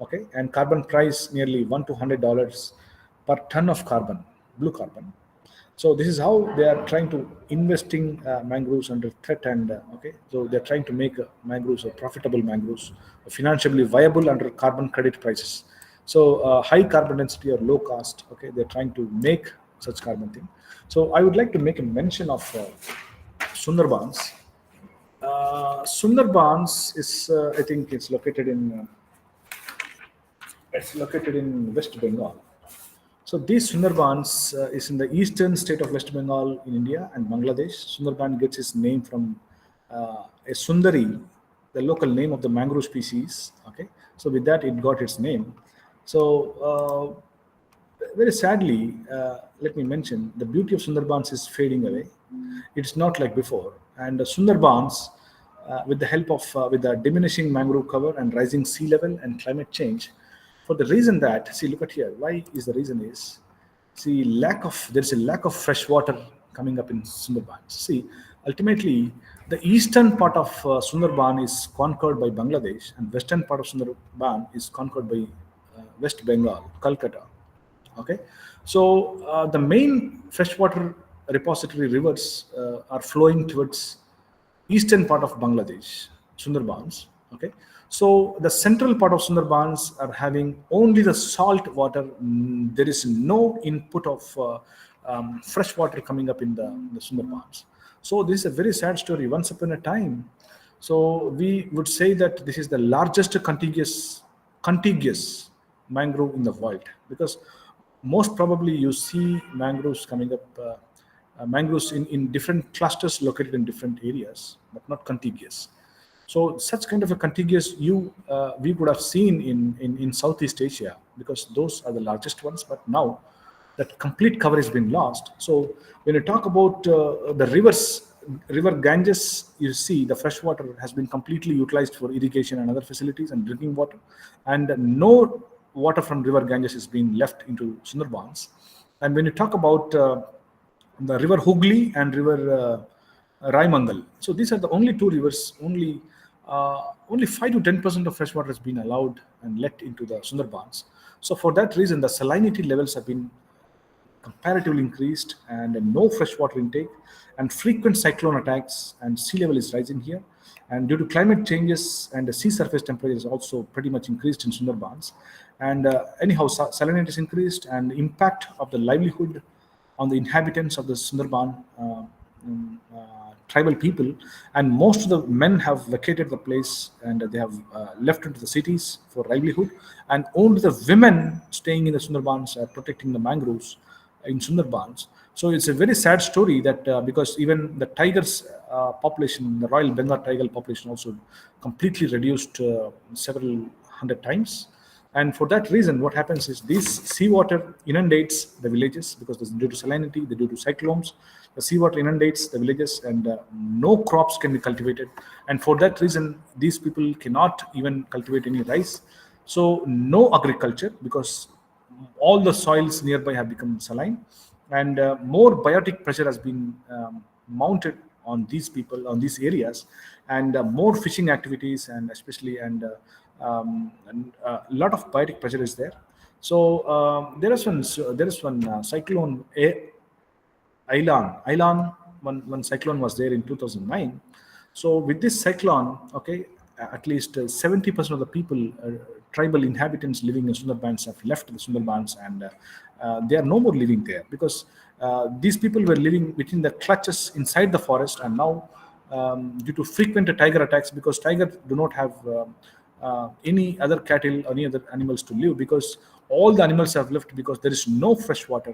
okay, and carbon price nearly $1 to $100 per ton of carbon, blue carbon. So this is how they are trying to investing mangroves under threat, and okay, so they're trying to make mangroves or profitable mangroves, financially viable under carbon credit prices. So high carbon density or low cost, okay, they're trying to make such carbon thing. So I would like to make a mention of Sundarbans. Sundarbans is, I think it's located in West Bengal. So these Sundarbans is in the eastern state of West Bengal in India and Bangladesh. Sundarban gets its name from a Sundari, the local name of the mangrove species. Okay, so with that it got its name. So very sadly, let me mention, the beauty of Sundarbans is fading away. It's not like before. And the Sundarbans, with the help of with the diminishing mangrove cover and rising sea level and climate change, for the reason that, see, look at here. Why is the reason is, see, there's a lack of fresh water coming up in Sundarbans. See, ultimately, the eastern part of Sundarban is conquered by Bangladesh, and western part of Sundarban is conquered by West Bengal, Calcutta. Okay, so the main freshwater repository rivers are flowing towards eastern part of Bangladesh, Sundarbans. Okay, so the central part of Sundarbans are having only the salt water. There is no input of fresh water coming up in the Sundarbans. So this is a very sad story. Once upon a time, so we would say that this is the largest contiguous mangrove in the world, because most probably you see mangroves coming up, mangroves in different clusters located in different areas, but not contiguous. So such kind of a contiguous we would have seen in Southeast Asia, because those are the largest ones. But now that complete cover has been lost. So when you talk about the river Ganges, you see the fresh water has been completely utilized for irrigation and other facilities and drinking water, and no water from river Ganges is being left into Sundarbans. And when you talk about the river Hooghly and river Raimangal. So these are the only two rivers. Only 5 to 10% of fresh water has been allowed and let into the Sundarbans. So for that reason, the salinity levels have been comparatively increased, and no freshwater intake, and frequent cyclone attacks, and sea level is rising here. And due to climate changes, and the sea surface temperature is also pretty much increased in Sundarbans. And anyhow, salinity is increased, and the impact of the livelihood on the inhabitants of the Sundarban tribal people, and most of the men have vacated the place, and they have left into the cities for livelihood, and only the women staying in the Sundarbans are protecting the mangroves in Sundarbans. So it's a very sad story that because even the tigers population, the Royal Bengal tiger population, also completely reduced several hundred times. And for that reason, what happens is this seawater inundates the villages, because due to salinity, due to cyclones, the seawater inundates the villages, and no crops can be cultivated. And for that reason, these people cannot even cultivate any rice. So no agriculture, because all the soils nearby have become saline, and more biotic pressure has been mounted on these people, on these areas, and more fishing activities, and especially a lot of biotic pressure is there. So there is one cyclone Ilan, one cyclone was there in 2009. So with this cyclone, okay, at least 70% of the people, tribal inhabitants living in Sundarbans, have left the Sundarbans, and they are no more living there, because these people were living within the clutches inside the forest, and now due to frequent tiger attacks, because tigers do not have any other cattle or any other animals to live, because all the animals have left, because there is no fresh water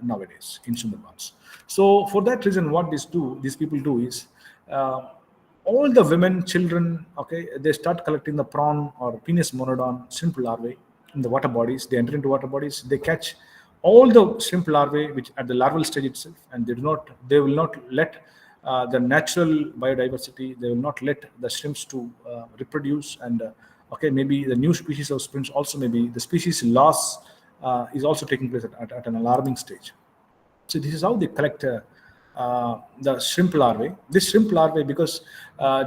nowadays in Sundarbans. So for that reason, what these people do is all the women, children, okay, they start collecting the prawn or penis monodon shrimp larvae in the water bodies. They enter into water bodies. They catch all the shrimp larvae, which at the larval stage itself, and they will not let the natural biodiversity. They will not let the shrimps to reproduce, and okay, maybe the new species of shrimps also, maybe the species loss is also taking place at an alarming stage. So this is how they collect the shrimp larvae. This shrimp larvae, because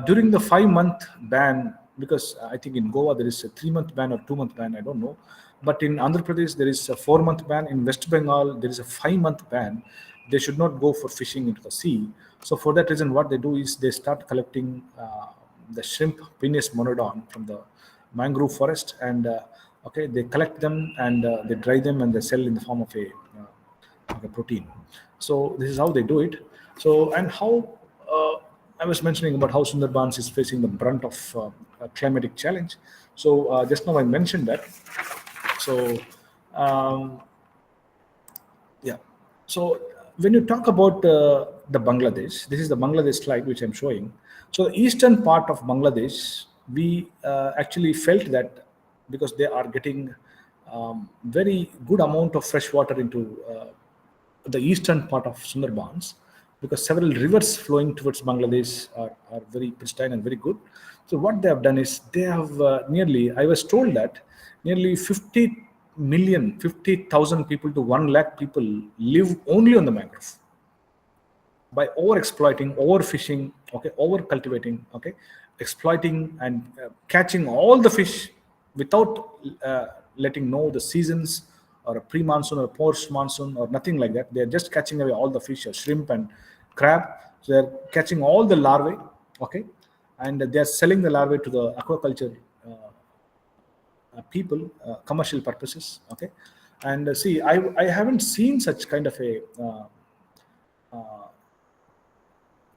during the 5-month ban, because I think in Goa there is a 3-month ban or 2-month ban, I don't know. But in Andhra Pradesh there is a 4-month ban. In West Bengal there is a 5-month ban. They should not go for fishing into the sea. So for that reason, what they do is they start collecting the shrimp penis monodon from the mangrove forest, and okay, they collect them, and they dry them, and they sell in the form of a protein. So this is how they do it. So, and how I was mentioning about how Sundarbans is facing the brunt of a climatic challenge. So just now I mentioned that. So yeah. So when you talk about the Bangladesh, this is the Bangladesh slide which I'm showing. So the eastern part of Bangladesh, we actually felt that because they are getting very good amount of fresh water into the eastern part of Sundarbans, because several rivers flowing towards Bangladesh are very pristine and very good. So what they have done is they have I was told that nearly 50,000 people to 1 lakh people live only on the mangrove. By over exploiting, overfishing, okay, over cultivating, okay, exploiting and catching all the fish without letting know the seasons or a pre-monsoon or post-monsoon or nothing like that. They are just catching away all the fish, shrimp and crab. So they're catching all the larvae, okay, and they are selling the larvae to the aquaculture people, commercial purposes, okay. And see, I haven't seen such kind of a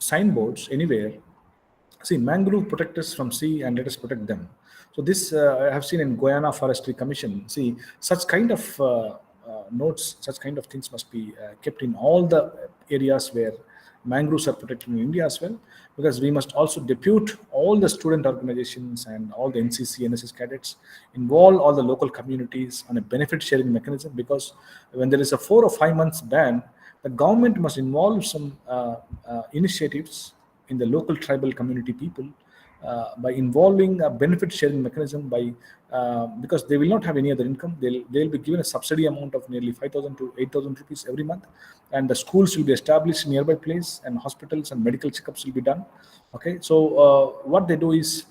signboards anywhere. See, mangrove protect us from sea and let us protect them. So this I have seen in Guyana Forestry Commission. See, such kind of notes, such kind of things must be kept in all the areas where mangroves are protected in India as well, because we must also depute all the student organizations and all the NCC, NSS cadets, involve all the local communities on a benefit sharing mechanism, because when there is a 4 or 5 months ban, the government must involve some initiatives in the local tribal community people by involving a benefit sharing mechanism by because they will not have any other income. They'll be given a subsidy amount of nearly 5,000 to 8,000 rupees every month, and the schools will be established in nearby place, and hospitals and medical checkups will be done. Okay, so what they do is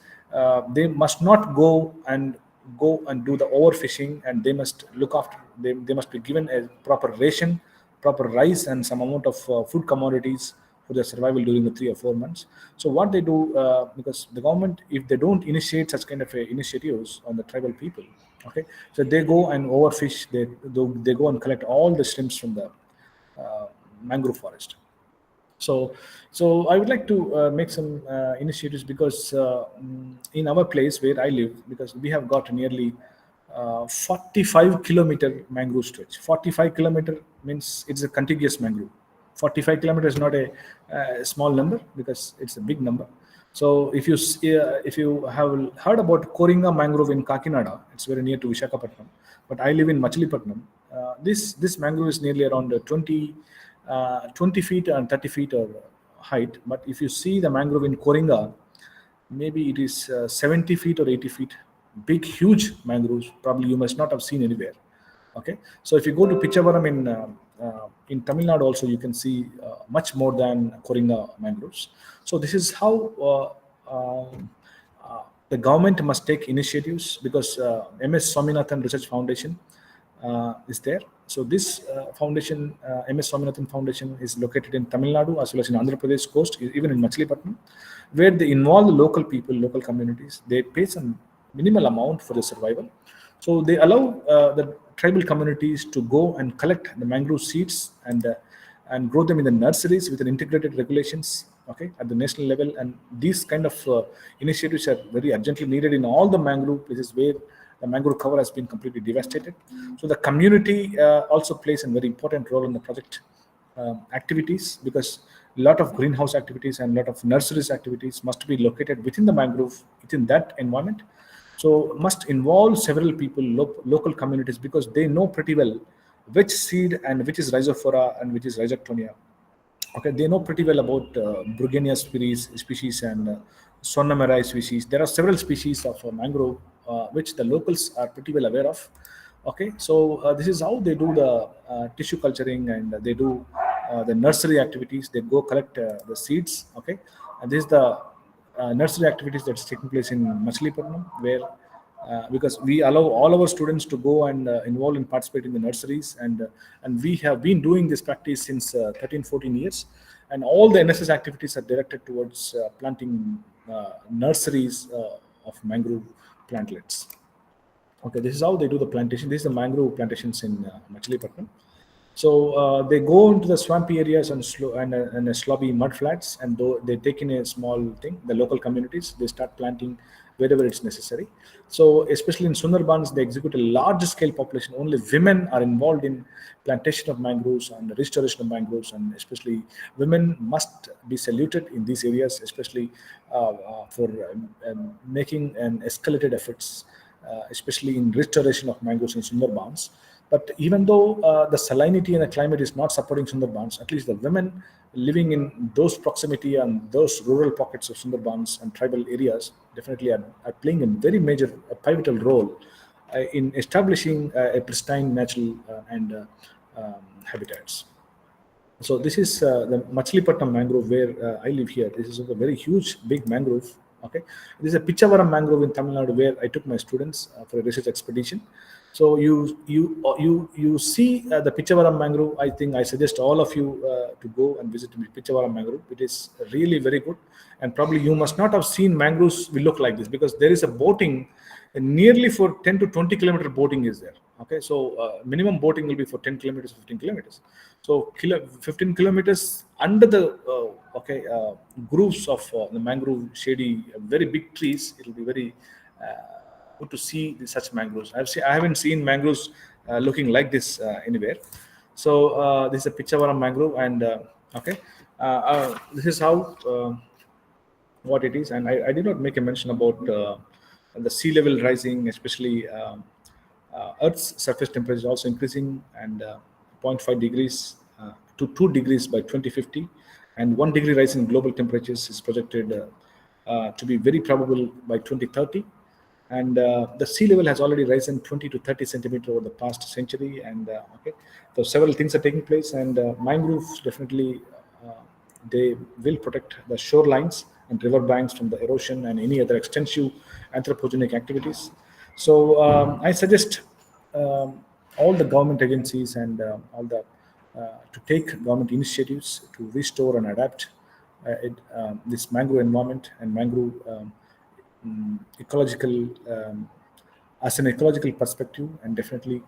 they must not go and do the overfishing, and they must look after. They must be given a proper ration, proper rice, and some amount of food commodities for their survival during the 3 or 4 months. So what they do, because the government, if they don't initiate such kind of initiatives on the tribal people, okay, so they go and overfish. They go and collect all the shrimps from the mangrove forest. So I would like to make some initiatives, because in our place where I live, because we have got nearly 45-kilometer mangrove stretch. 45-kilometer means it's a contiguous mangrove. 45 kilometers is not a small number, because it's a big number. So if you have heard about Koringa mangrove in Kakinada, it's very near to Visakhapatnam, but I live in Machilipatnam. This mangrove is nearly around 20 feet and 30 feet of height. But if you see the mangrove in Koringa, maybe it is 70 feet or 80 feet. Big, huge mangroves. Probably you must not have seen anywhere. Okay, so if you go to Pichavaram in Tamil Nadu also, you can see much more than Koringa mangroves. So this is how the government must take initiatives, because MS Swaminathan Research Foundation is there. So this foundation, MS Swaminathan Foundation, is located in Tamil Nadu as well as in Andhra Pradesh coast, even in Machilipatnam, where they involve the local people, local communities. They pay some minimal amount for the survival. So they allow the tribal communities to go and collect the mangrove seeds and grow them in the nurseries with an integrated regulations, okay, at the national level. And these kind of initiatives are very urgently needed in all the mangrove places where the mangrove cover has been completely devastated. So the community also plays a very important role in the project activities, because a lot of greenhouse activities and a lot of nurseries activities must be located within the mangrove, within that environment. So must involve several people, local communities, because they know pretty well which seed and which is Rhizophora and which is Rhizoctonia. Okay, they know pretty well about Brugenia species and Sonnamerai species. There are several species of mangrove which the locals are pretty well aware of. Okay, so this is how they do the tissue culturing, and they do the nursery activities. They go collect the seeds. Okay, and this is the nursery activities that's taking place in Machilipatnam, where because we allow all our students to go and involve and participate in the nurseries, and we have been doing this practice since 13-14 years, and all the NSS activities are directed towards planting nurseries of mangrove plantlets. Okay, this is how they do the plantation. This is the mangrove plantations in Machilipatnam. So they go into the swampy areas and slobby mud flats, and they take in a small thing. The local communities, they start planting wherever it's necessary. So especially in Sundarbans, they execute a large scale population. Only women are involved in plantation of mangroves and restoration of mangroves, and especially women must be saluted in these areas, especially for making an escalated efforts, especially in restoration of mangroves in Sundarbans. But even though the salinity and the climate is not supporting Sundarbans, at least the women living in those proximity and those rural pockets of Sundarbans and tribal areas definitely are playing a very major, pivotal role in establishing a pristine natural and habitats. So this is the Machilipatnam mangrove where I live here. This is a very huge, big mangrove. Okay, this is a Pichavaram mangrove in Tamil Nadu where I took my students for a research expedition. So you see the Pichavaram mangrove. I think I suggest all of you to go and visit Pichavaram mangrove. It is really very good, and probably you must not have seen mangroves will look like this, because there is a boating nearly for 10 to 20 kilometer boating is there. Okay, so minimum boating will be for 10 kilometers, 15 kilometers. So 15 kilometers under the grooves of the mangrove shady, very big trees. It will be very good to see such mangroves. I haven't seen mangroves looking like this anywhere. So this is a Pichavaram mangrove, and this is how what it is. And I did not make a mention about the sea level rising, especially Earth's surface temperature is also increasing, and 0.5 degrees to 2 degrees by 2050, and 1 degree rise in global temperatures is projected to be very probable by 2030. And the sea level has already risen 20 to 30 centimeters over the past century. And so several things are taking place, and mangroves definitely they will protect the shorelines and river banks from the erosion and any other extensive anthropogenic activities. So I suggest all the government agencies and all the to take government initiatives to restore and adapt this mangrove environment and mangrove ecological as an ecological perspective. And definitely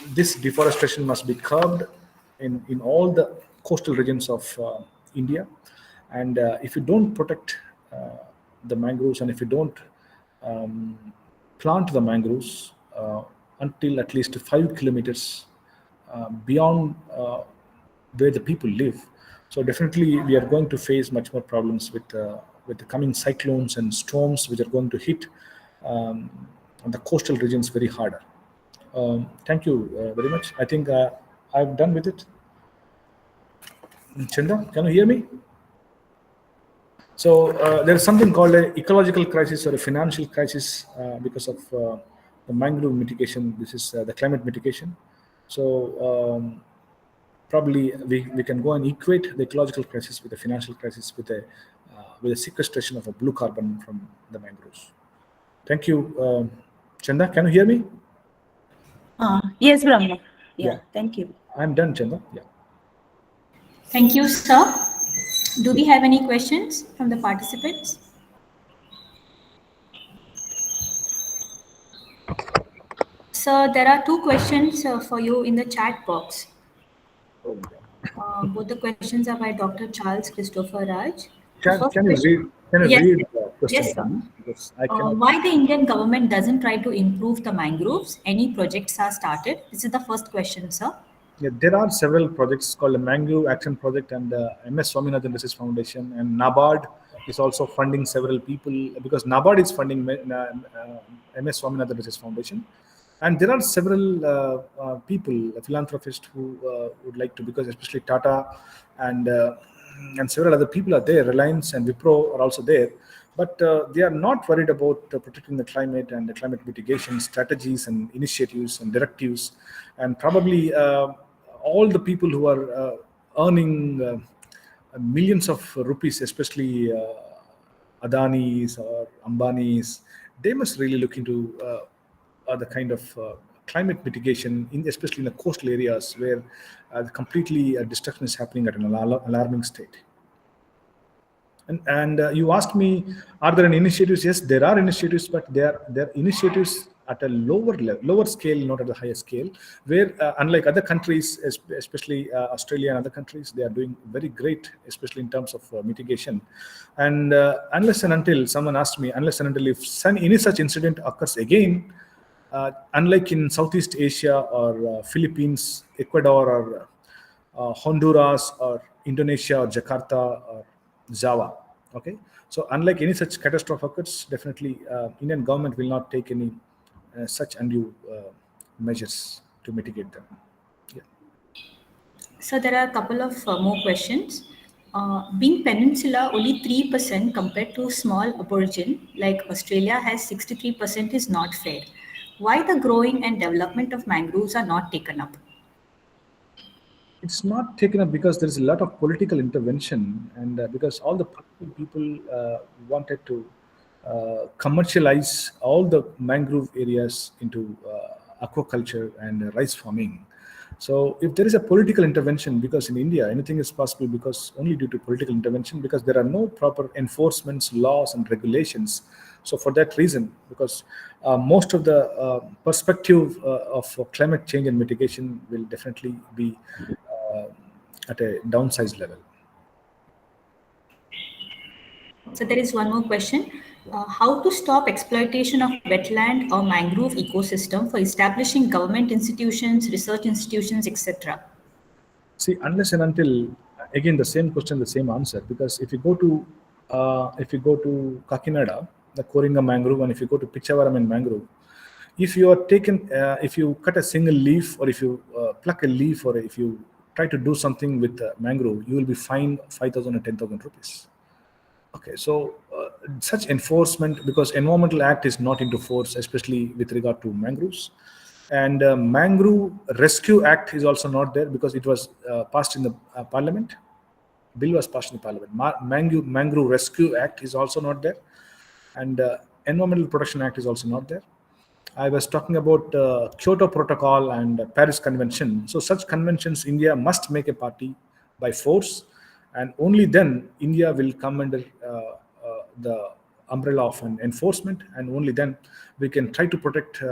this deforestation must be curbed in all the coastal regions of India. And if you don't protect the mangroves, and if you don't plant the mangroves until at least 5 kilometers beyond where the people live, so definitely we are going to face much more problems with the coming cyclones and storms, which are going to hit the coastal regions very harder. Thank you very much. I think I've done with it. Chanda, can you hear me? So there is something called an ecological crisis or a financial crisis because of the mangrove mitigation. This is the climate mitigation. So probably we can go and equate the ecological crisis with the financial crisis with a sequestration of a blue carbon from the mangroves. Thank you. Chanda, can you hear me? Yes, Brahma. Yeah. Thank you. I'm done, Chanda. Yeah. Thank you, sir. Do we have any questions from the participants? Sir, there are two questions for you in the chat box. Both the questions are by Dr. Charles Christopher Raj. Can you read the question? Yes, sir. Because I cannot. Why the Indian government doesn't try to improve the mangroves? Any projects are started? This is the first question, sir. Yeah, there are several projects called the Mangrove Action Project and MS Swaminathan Research Foundation, and NABARD is also funding several people, because NABARD is funding MS Swaminathan Research Foundation. And there are several people, philanthropists, who would like to, because especially Tata and several other people are there, Reliance and Wipro are also there. But they are not worried about protecting the climate and the climate mitigation strategies and initiatives and directives. And probably all the people who are earning millions of rupees, especially Adanis or Ambanis, they must really look into the kind of climate mitigation, especially in the coastal areas where completely destruction is happening at an alarming state. And you asked me, are there any initiatives? Yes, there are initiatives, but they're initiatives at a lower scale, not at a higher scale, where unlike other countries, especially Australia and other countries, they are doing very great, especially in terms of mitigation. And unless and until someone asked me, unless and until if any such incident occurs again, unlike in Southeast Asia or Philippines, Ecuador, or Honduras, or Indonesia, or Jakarta, or Java. Okay, so unlike any such catastrophe occurs, definitely Indian government will not take any such undue measures to mitigate them. Yeah. So there are a couple of more questions. Being peninsula, only 3% compared to small aborigine like Australia has 63% is not fair. Why the growing and development of mangroves are not taken up? It's not taken up because there is a lot of political intervention, and because all the people wanted to commercialize all the mangrove areas into aquaculture and rice farming. So if there is a political intervention, because in India anything is possible because only due to political intervention, because there are no proper enforcements, laws and regulations So for that reason, because most of the perspective of climate change and mitigation will definitely be at a downsized level. So there is one more question. How to stop exploitation of wetland or mangrove ecosystem for establishing government institutions, research institutions, etc.? See, unless and until, again, the same question, the same answer. Because if you go to Kakinada, the Koringa mangrove, and if you go to Pichavaram and mangrove, if you are taken, if you cut a single leaf, or if you pluck a leaf, or if you try to do something with mangrove, you will be fined 5,000 or 10,000 rupees. Okay, so such enforcement, because Environmental Act is not into force, especially with regard to mangroves. And Mangrove Rescue Act is also not there because it was passed in the Parliament. Bill was passed in the Parliament. Mangrove Rescue Act is also not there. And Environmental Protection Act is also not there. I was talking about Kyoto Protocol and Paris Convention. So such conventions, India must make a party by force, and only then India will come under the umbrella of an enforcement, and only then we can try to protect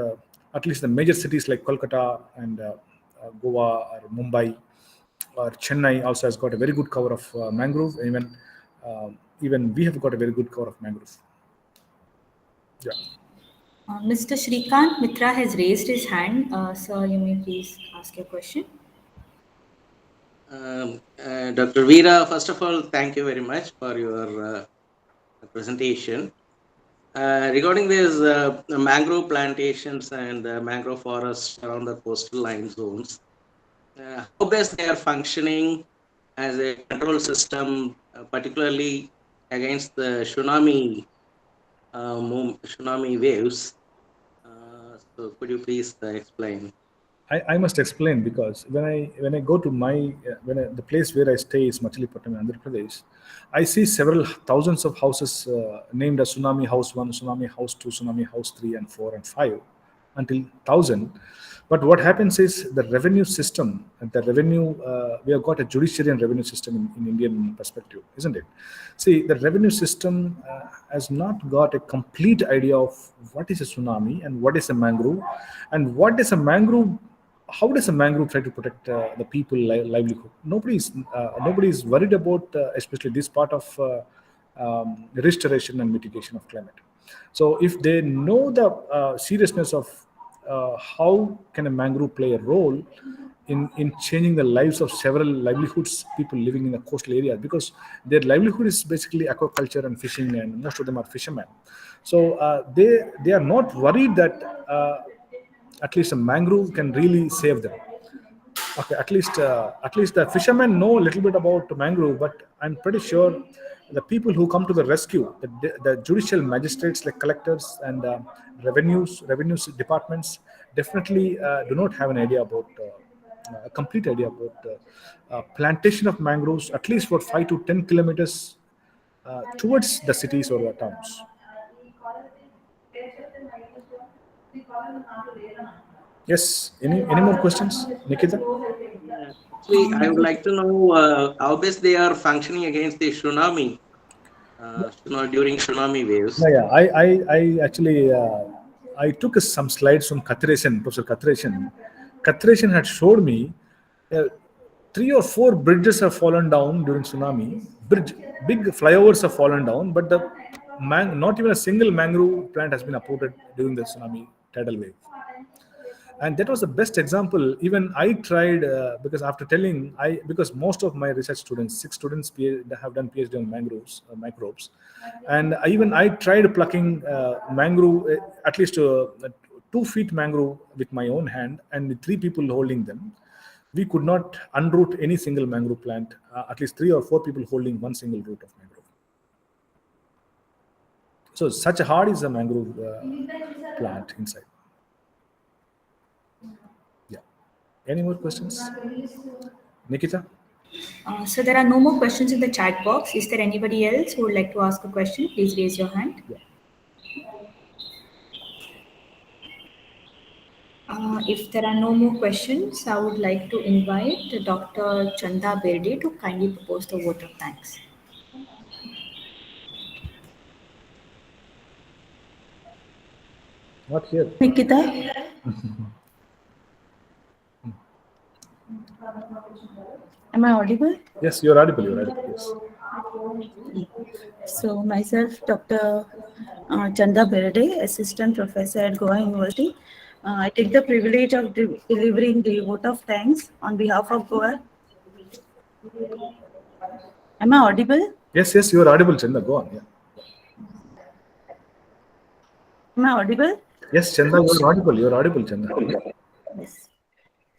at least the major cities like Kolkata and Goa or Mumbai or Chennai also has got a very good cover of mangrove. Even we have got a very good cover of mangrove. Yeah. Mr. Shrikant Mitra has raised his hand. Sir, you may please ask your question. Dr. Veera, first of all, thank you very much for your presentation. Regarding these mangrove plantations and mangrove forests around the coastal line zones, how best they are functioning as a control system, particularly against the tsunami waves. So could you please explain? I must explain, because when I go to my the place where I stay is Machilipatnam, Andhra Pradesh, I see several thousands of houses named as Tsunami House 1, Tsunami House 2, Tsunami House 3 and 4 and 5 until 1000. But what happens is the revenue system, we have got a judiciary and revenue system in Indian perspective, isn't it? See, the revenue system has not got a complete idea of what is a tsunami and what is a mangrove, and what is a mangrove. How does a mangrove try to protect the people livelihood? Nobody is worried about, especially this part of restoration and mitigation of climate. So if they know the seriousness of how can a mangrove play a role in changing the lives of several livelihoods, people living in the coastal areas, because their livelihood is basically aquaculture and fishing, and most of them are fishermen. So they are not worried that at least a mangrove can really save them. Okay, at least the fishermen know a little bit about mangrove, but I'm pretty sure the people who come to the rescue, the judicial magistrates like collectors and revenues departments, definitely do not have an idea about a complete idea about plantation of mangroves, at least for 5 to 10 kilometers towards the cities or the towns. Yes. Any more questions, Nikita? Actually, I would like to know how best they are functioning against the tsunami, during tsunami waves. Yeah. I actually I took some slides from Kathiresan, Professor Kathiresan. Kathiresan had showed me 3 or 4 bridges have fallen down during tsunami. Big flyovers have fallen down, but not even a single mangrove plant has been uprooted during the tsunami tidal wave. And that was the best example. Even I tried, because after telling, because most of my research students, 6 students have done PhD on mangroves, microbes, and I tried plucking mangrove, at least 2 feet mangrove with my own hand, and with 3 people holding them. We could not unroot any single mangrove plant, at least 3 or 4 people holding one single root of mangrove. So such hard is a mangrove plant inside. Yeah. Any more questions? Nikita? So there are no more questions in the chat box. Is there anybody else who would like to ask a question? Please raise your hand. Yeah. If there are no more questions, I would like to invite Dr. Chanda Berde to kindly propose the vote of thanks. Not here. Nikita? Am I audible? Yes, you're audible. You're audible. Yes. So myself, Dr. Chanda Berde, Assistant Professor at Goa University. I take the privilege of delivering the vote of thanks on behalf of Goa. Am I audible? Yes, yes, you're audible, Chanda. Go on. Yeah. Am I audible? Yes, Chanda, you're audible. You're audible, Chanda. Yes.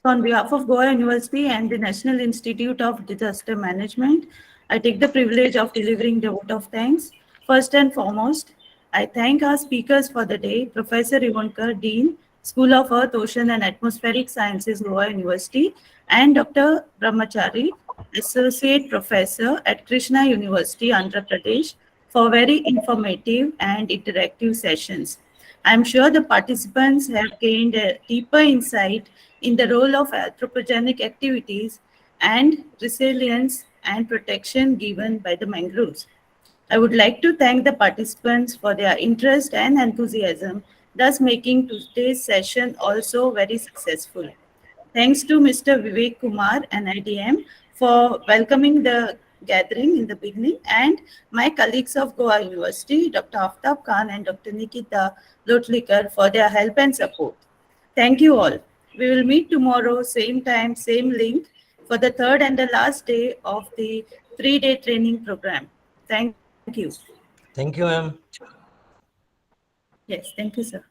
So on behalf of Goa University and the National Institute of Disaster Management, I take the privilege of delivering the vote of thanks. First and foremost, I thank our speakers for the day, Professor Ivankar, Dean, School of Earth, Ocean and Atmospheric Sciences, Goa University, and Dr. Brahmachari, Associate Professor at Krishna University, Andhra Pradesh, for very informative and interactive sessions. I'm sure the participants have gained a deeper insight in the role of anthropogenic activities and resilience and protection given by the mangroves. I would like to thank the participants for their interest and enthusiasm, thus making today's session also very successful. Thanks to Mr. Vivek Kumar, NIDM, for welcoming the gathering in the beginning, and my colleagues of Goa University, Dr. Aftab Khan and Dr. Nikita Lotlikar, for their help and support. Thank you all. We will meet tomorrow, same time, same link, for the third and the last day of the 3-day training program. Thank you. Thank you, ma'am. Yes, thank you, sir.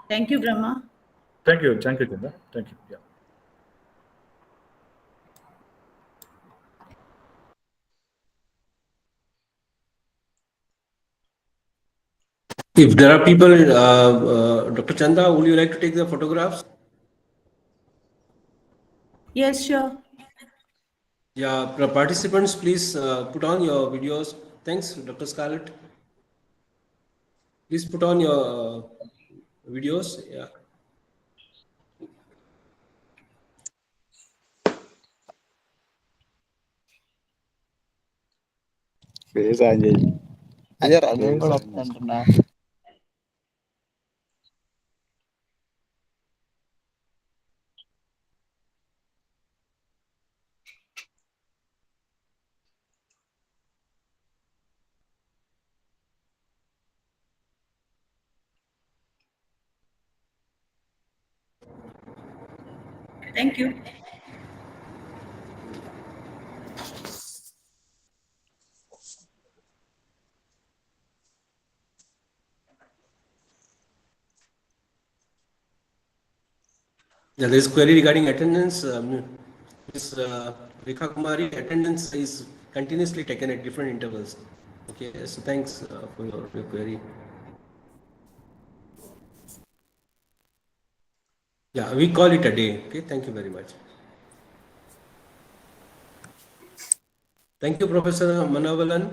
Thank you, Brahma. Thank you, Chanda. Thank you. Yeah. If there are people, Dr. Chanda, would you like to take the photographs? Yes, sure. Yeah, participants, please put on your videos. Thanks, Dr. Scarlett. Please put on your videos. Yeah. Thank you. Yeah, there is query regarding attendance. Ms. Rekha Kumari, attendance is continuously taken at different intervals. Okay, so thanks for your query. Yeah, we call it a day. Okay, thank you very much. Thank you, Professor Manavalan.